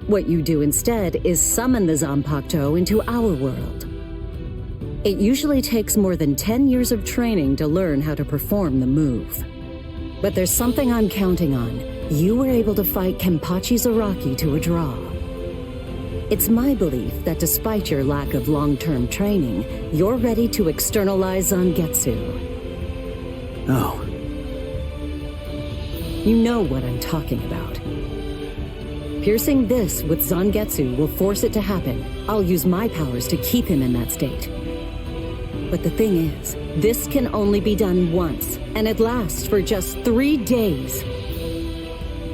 what you do instead is summon the Zanpakuto into our world. It usually takes more than 10 years of training to learn how to perform the move. But there's something I'm counting on. You were able to fight Kenpatchi Zaraki to a draw. It's my belief that despite your lack of long-term training, you're ready to externalize Zangetsu. Oh. You know what I'm talking about. Piercing this with Zangetsu will force it to happen. I'll use my powers to keep him in that state. But the thing is, this can only be done once, and it lasts for just 3 days.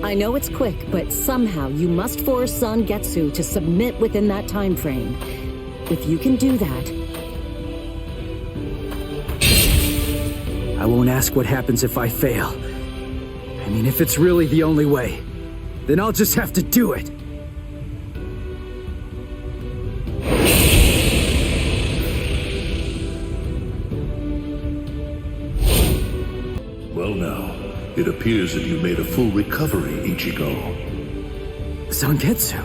I know it's quick, but somehow you must force Zangetsu to submit within that time frame. If you can do that... I won't ask what happens if I fail. I mean, if it's really the only way, then I'll just have to do it. Well now, it appears that you made a full recovery, Ichigo. Zangetsu?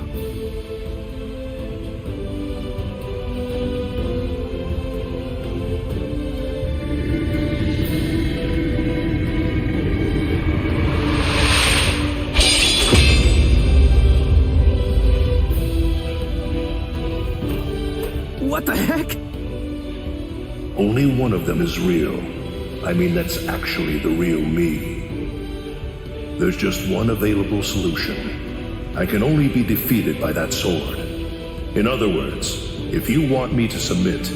What the heck? Only one of them is real. I mean, that's actually the real me. There's just one available solution. I can only be defeated by that sword. In other words, if you want me to submit,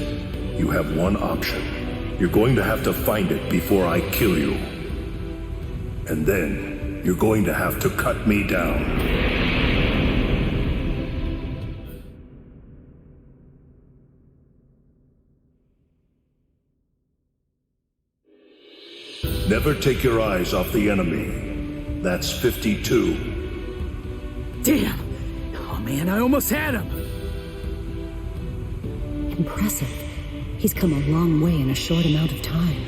You have one option. You're going to have to find it before I kill you. And then, you're going to have to cut me down. Never take your eyes off the enemy. That's 52. Damn! Oh man, I almost had him! Impressive. He's come a long way in a short amount of time.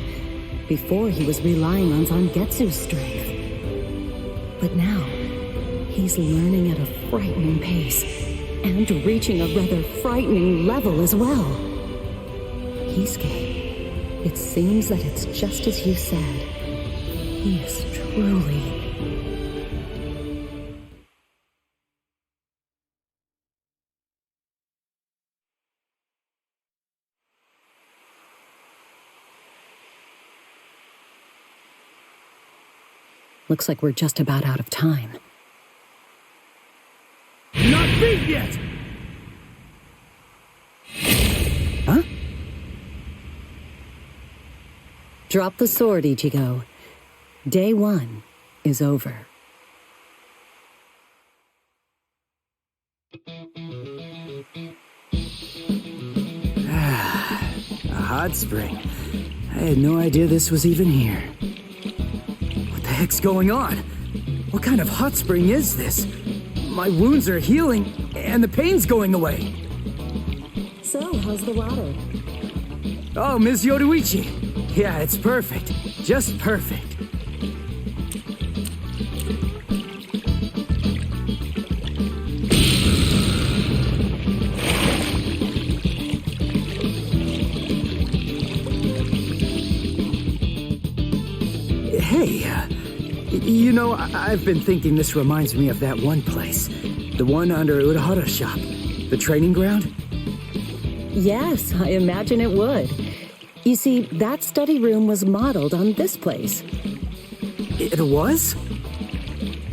Before, he was relying on Zangetsu's strength. But now, he's learning at a frightening pace, and reaching a rather frightening level as well. Kisuke, it seems that it's just as you said. He is truly... Looks like we're just about out of time. Not beat yet! Huh? Drop the sword, Ichigo. Day 1 is over. A hot spring. I had no idea this was even here. What the heck's going on? What kind of hot spring is this? My wounds are healing, and the pain's going away. So, how's the water? Oh, Ms. Yoruichi. Yeah, it's perfect. Just perfect. Hey, you know, I've been thinking this reminds me of that one place. The one under Urahara's shop. The training ground? Yes, I imagine it would. You see, that study room was modeled on this place. It was?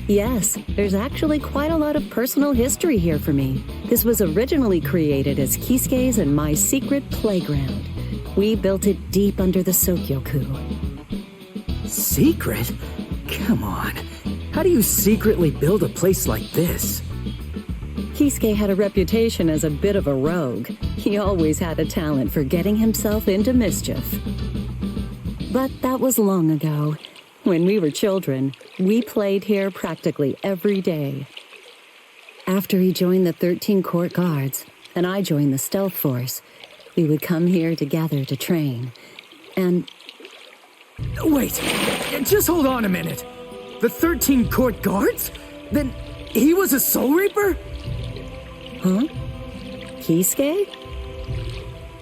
Yes, there's actually quite a lot of personal history here for me. This was originally created as Kisuke's and my secret playground. We built it deep under the Sokyoku. Secret? Come on. How do you secretly build a place like this? Kisuke had a reputation as a bit of a rogue. He always had a talent for getting himself into mischief. But that was long ago. When we were children, we played here practically every day. After he joined the 13 Court Guards, and I joined the Stealth Force, we would come here together to train. And... Wait, just hold on a minute. The 13 Court Guards? Then he was a Soul Reaper? Huh? Kisuke?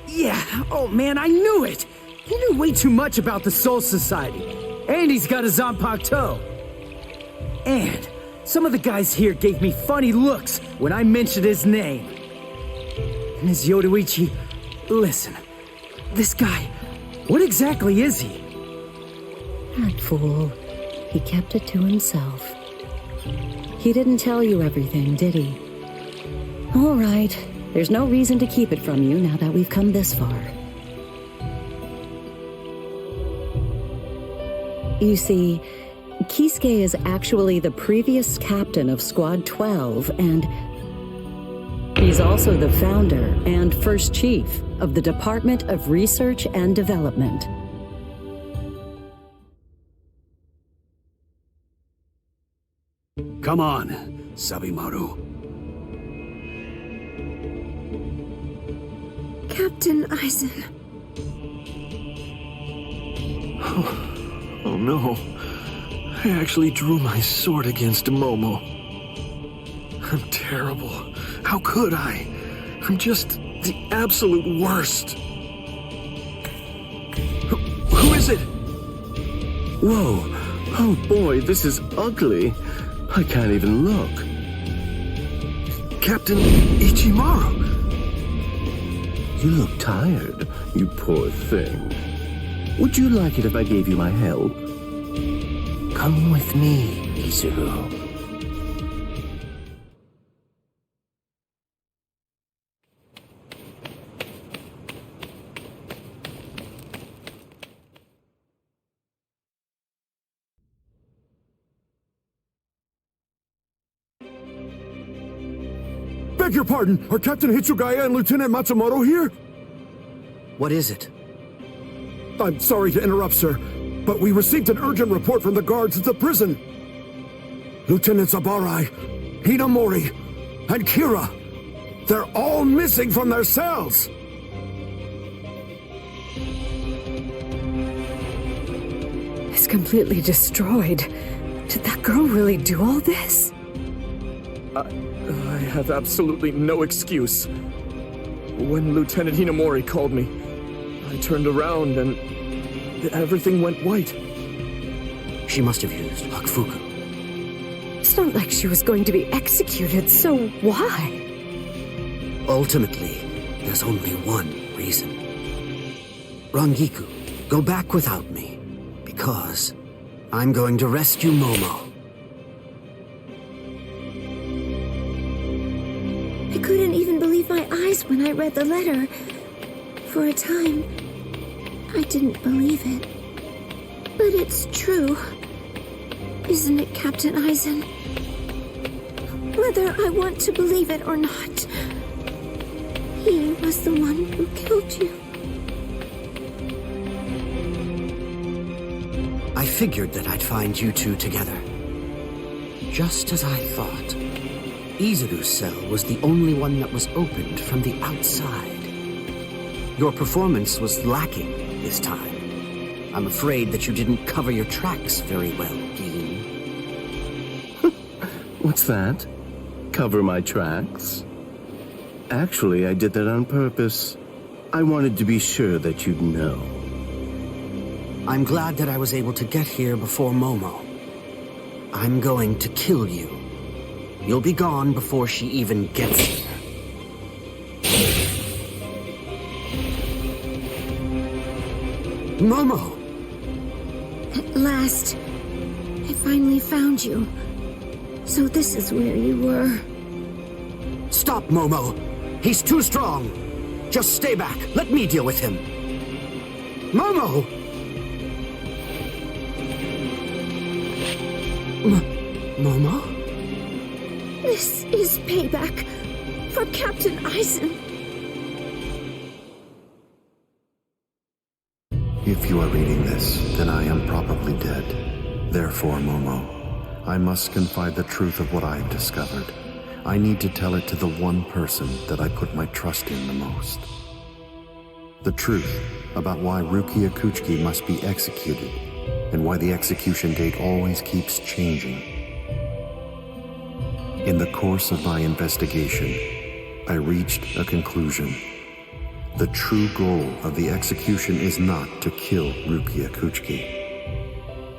Yeah, oh man, I knew it! He knew way too much about the Soul Society. And he's got a Zanpakuto. And some of the guys here gave me funny looks when I mentioned his name. Ms. Yoruichi, listen. This guy, what exactly is he? That fool. He kept it to himself. He didn't tell you everything, did he? All right. There's no reason to keep it from you now that we've come this far. You see, Kisuke is actually the previous captain of Squad 12, and he's also the founder and first chief of the Department of Research and Development. Come on, Sabimaru. Captain Aizen. Oh no. I actually drew my sword against Momo. I'm terrible. How could I? I'm just the absolute worst. Who is it? Whoa. Oh boy, this is ugly. I can't even look. Captain Ichimaru. You look tired, you poor thing. Would you like it if I gave you my help? Come with me, Izuru. Beg your pardon, are Captain Hitsugaya and Lieutenant Matsumoto here? What is it? I'm sorry to interrupt, sir, but we received an urgent report from the guards at the prison. Lieutenant Zabarai, Hinamori, and Kira, they're all missing from their cells! It's completely destroyed. Did that girl really do all this? I have absolutely no excuse. When Lieutenant Hinamori called me, I turned around and everything went white. She must have used Hakufuku. It's not like she was going to be executed, so why? Ultimately, there's only one reason. Rangiku, go back without me, because I'm going to rescue Momo. I couldn't even believe my eyes when I read the letter. For a time, I didn't believe it. But it's true. Isn't it, Captain Aizen? Whether I want to believe it or not, he was the one who killed you. I figured that I'd find you two together. Just as I thought. Izuru's cell was the only one that was opened from the outside. Your performance was lacking this time. I'm afraid that you didn't cover your tracks very well, Dean. What's that? Cover my tracks? Actually, I did that on purpose. I wanted to be sure that you'd know. I'm glad that I was able to get here before Momo. I'm going to kill you. You'll be gone before she even gets here. Momo! At last, I finally found you. So this is where you were. Stop, Momo! He's too strong! Just stay back. Let me deal with him. Momo! Momo? This is payback for Captain Aizen. If you are reading this, then I am probably dead. Therefore, Momo, I must confide the truth of what I have discovered. I need to tell it to the one person that I put my trust in the most. The truth about why Rukia Kuchiki must be executed, and why the execution date always keeps changing. In the course of my investigation, I reached a conclusion. The true goal of the execution is not to kill Rukia Kuchiki.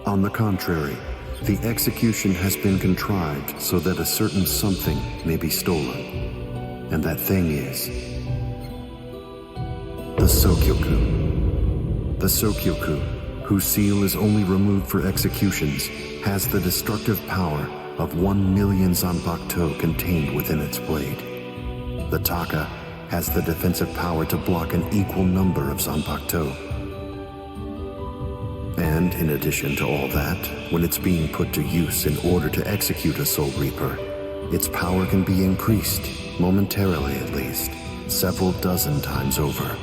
On the contrary, the execution has been contrived so that a certain something may be stolen. And that thing is the Sokyoku. The Sokyoku, whose seal is only removed for executions, has the destructive power of 1 million Zanpakuto contained within its blade. The Taka has the defensive power to block an equal number of Zanpakuto. And in addition to all that, when it's being put to use in order to execute a Soul Reaper, its power can be increased, momentarily at least, several dozen times over.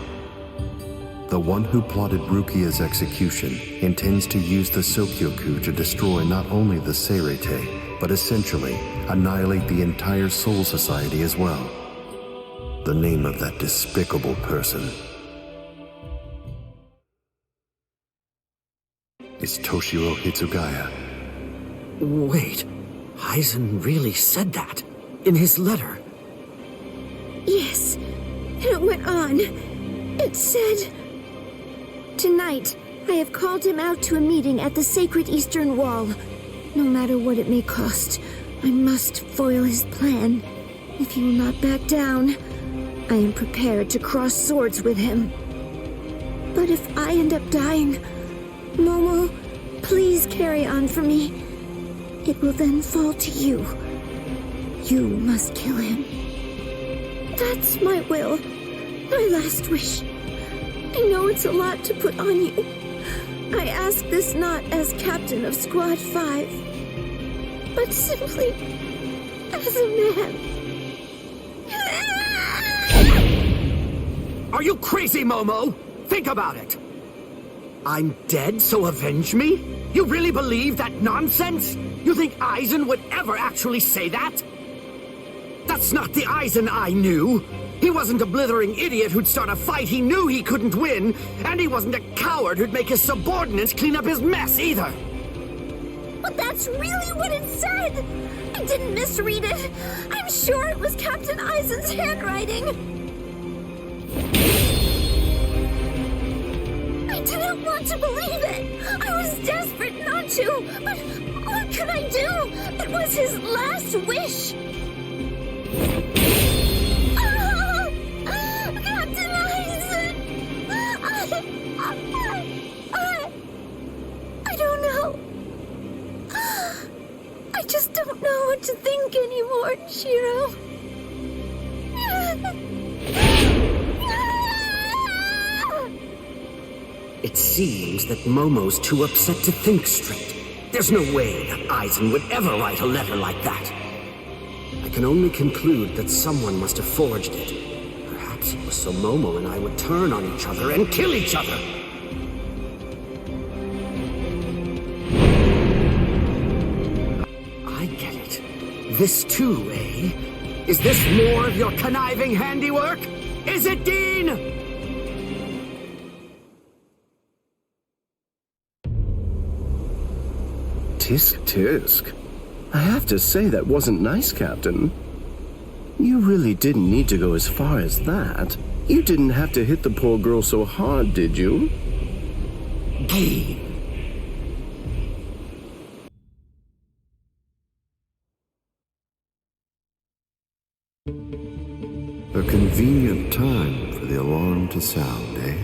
The one who plotted Rukia's execution intends to use the Sokyoku to destroy not only the Seirete, but essentially annihilate the entire Soul Society as well. The name of that despicable person is Toshiro Hitsugaya. Wait, Aizen really said that in his letter? Yes, and it went on. It said, "Tonight, I have called him out to a meeting at the Sacred Eastern Wall. No matter what it may cost, I must foil his plan. If he will not back down, I am prepared to cross swords with him. But if I end up dying, Momo, please carry on for me. It will then fall to you. You must kill him. That's my will, my last wish. I know it's a lot to put on you. I ask this not as captain of Squad 5, but simply as a man. Are you crazy, Momo? Think about it. I'm dead, so avenge me? You really believe that nonsense? You think Aizen would ever actually say that? That's not the Aizen I knew. He wasn't a blithering idiot who'd start a fight he knew he couldn't win, and he wasn't a coward who'd make his subordinates clean up his mess either. But that's really what it said! I didn't misread it. I'm sure it was Captain Aizen's handwriting. I didn't want to believe it. I was desperate not to, but what could I do? It was his last wish. Oh, Captain Aizen! I don't know. I just don't know what to think anymore, Shiro. It seems that Momo's too upset to think straight. There's no way that Aizen would ever write a letter like that. I can only conclude that someone must have forged it. Perhaps it was so Momo and I would turn on each other and kill each other. I get it. This too, eh? Is this more of your conniving handiwork? Is it, Dean? Tisk tisk. I have to say that wasn't nice, Captain. You really didn't need to go as far as that. You didn't have to hit the poor girl so hard, did you? Gee. A convenient time for the alarm to sound, eh?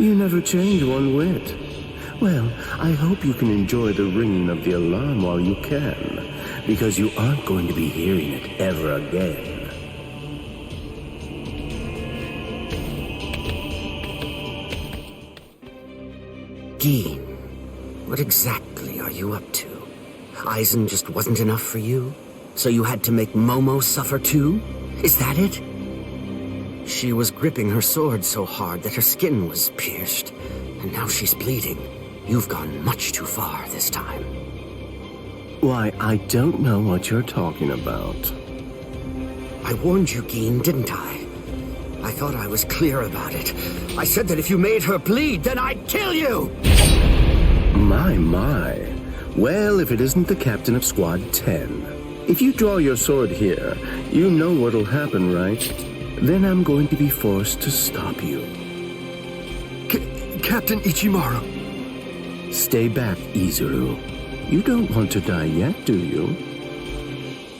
You never change one whit. Well, I hope you can enjoy the ringing of the alarm while you can, because you aren't going to be hearing it ever again. Gin, what exactly are you up to? Aizen just wasn't enough for you? So you had to make Momo suffer too? Is that it? She was gripping her sword so hard that her skin was pierced, and now she's bleeding. You've gone much too far this time. Why, I don't know what you're talking about. I warned you, Gin, didn't I? I thought I was clear about it. I said that if you made her bleed, then I'd kill you! My. Well, if it isn't the captain of Squad 10. If you draw your sword here, you know what'll happen, right? Then I'm going to be forced to stop you. Captain Ichimaru. Stay back, Izuru. You don't want to die yet, do you?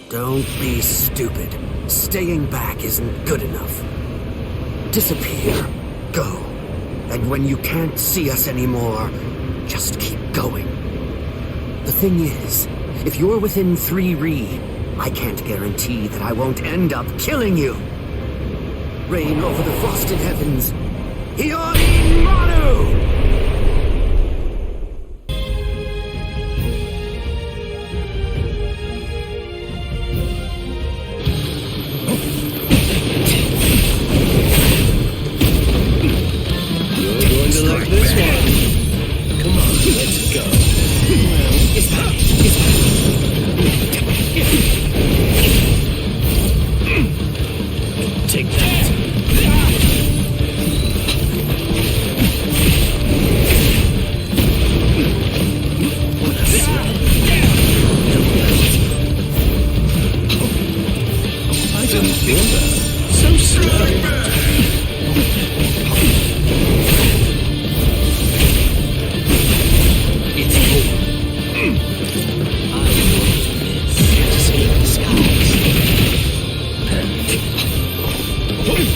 Don't be stupid. Staying back isn't good enough. Disappear. Go. And when you can't see us anymore, just keep going. The thing is, if you're within 3 Ri, I can't guarantee that I won't end up killing you. Reign over the frosted heavens. Hiyori Manu! Like this one. Come on, let's go. Take that. I didn't feel that. So slow.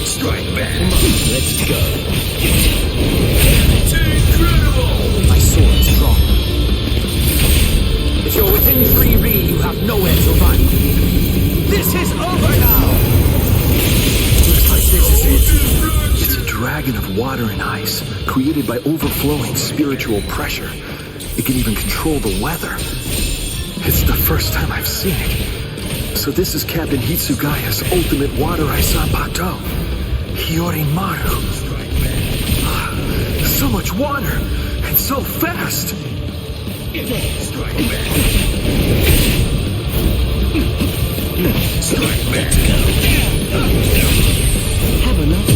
Strike back. Come on, let's go. It's incredible! My sword's strong. If you're within 3 Ri, you have nowhere to run. This is over now! Looks like this is it. It's a dragon of water and ice, created by overflowing spiritual pressure. It can even control the weather. It's the first time I've seen it. So this is Captain Hitsugaya's ultimate water ice Zanpakuto. Hyorimaru. So much water, and so fast! Strike back! Strike back! Have enough.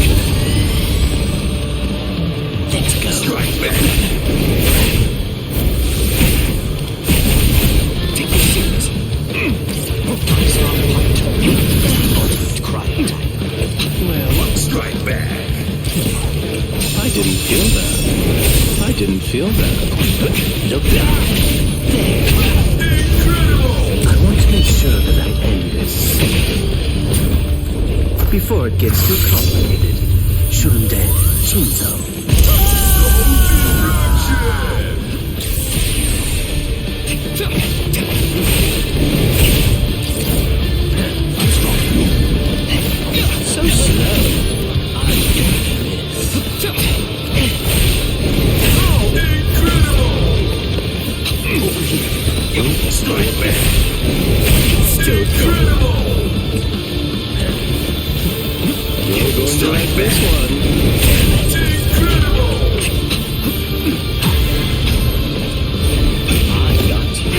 Let's go. Strike back! Take the seat. Well, strike back! I didn't feel that. I didn't feel that. Look down. Incredible! I want to make sure that I end this before it gets too complicated. Shunde Shinzo. So slow. Strike back! Still Incredible! You're going to like this one. Incredible! I got you.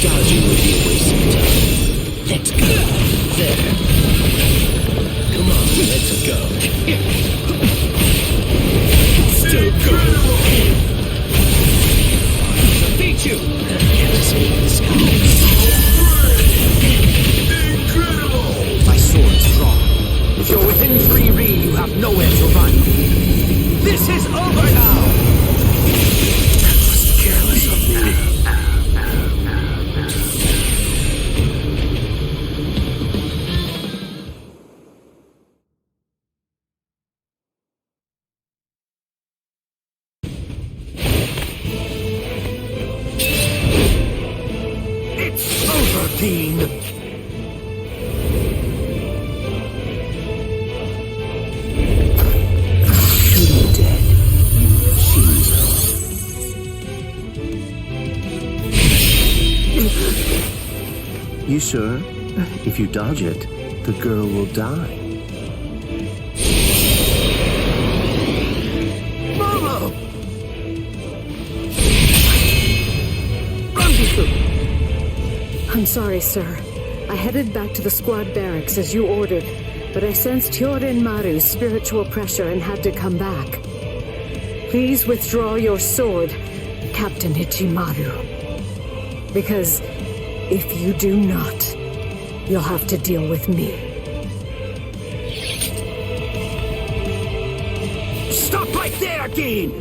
Dodging would be a waste of time. Let's go. There. Come on, let's go. Still incredible! Beat you! Incredible! My sword's drawn. If you're within 3 ri, you have nowhere to run. This is over now! That was careless of me. King. Shooting dead. Shinzo. You sure? If you dodge it, the girl will die. Mama! I'm sorry, sir. I headed back to the squad barracks as you ordered, but I sensed Hyorimaru's spiritual pressure and had to come back. Please withdraw your sword, Captain Ichimaru. Because if you do not, you'll have to deal with me. Stop right there, Gin!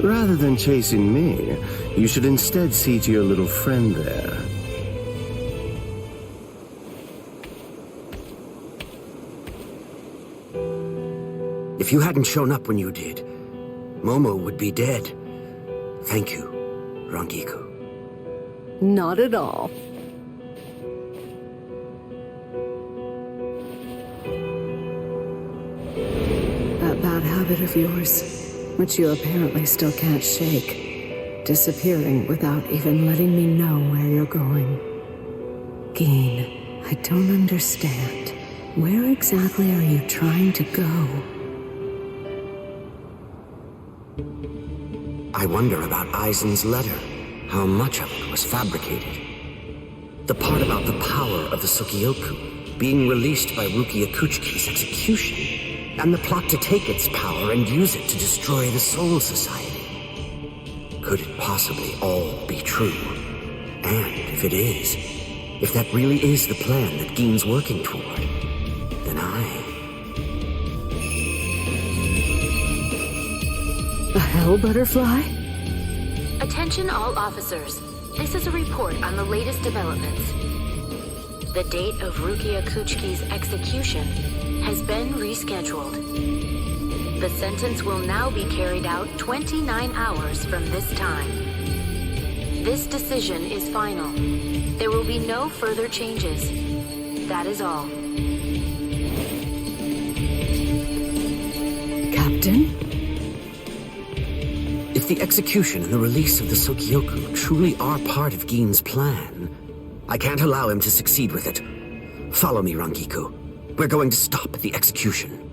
Rather than chasing me, you should instead see to your little friend there. If you hadn't shown up when you did, Momo would be dead. Thank you, Rangiku. Not at all. That bad habit of yours, which you apparently still can't shake, disappearing without even letting me know where you're going. Gin, I don't understand. Where exactly are you trying to go? I wonder about Aizen's letter. How much of it was fabricated? The part about the power of the Sukioku being released by Ruki Akuchiki's execution, and the plot to take its power and use it to destroy the Soul Society. Could it possibly all be true? And if it is, if that really is the plan that Gin's working toward, then A hell butterfly? Attention all officers. This is a report on the latest developments. The date of Ruki Akuchiki's execution has been rescheduled. The sentence will now be carried out 29 hours from this time. This decision is final. There will be no further changes. That is all. Captain? If the execution and the release of the Sokyoku truly are part of Gin's plan, I can't allow him to succeed with it. Follow me, Rangiku. We're going to stop the execution.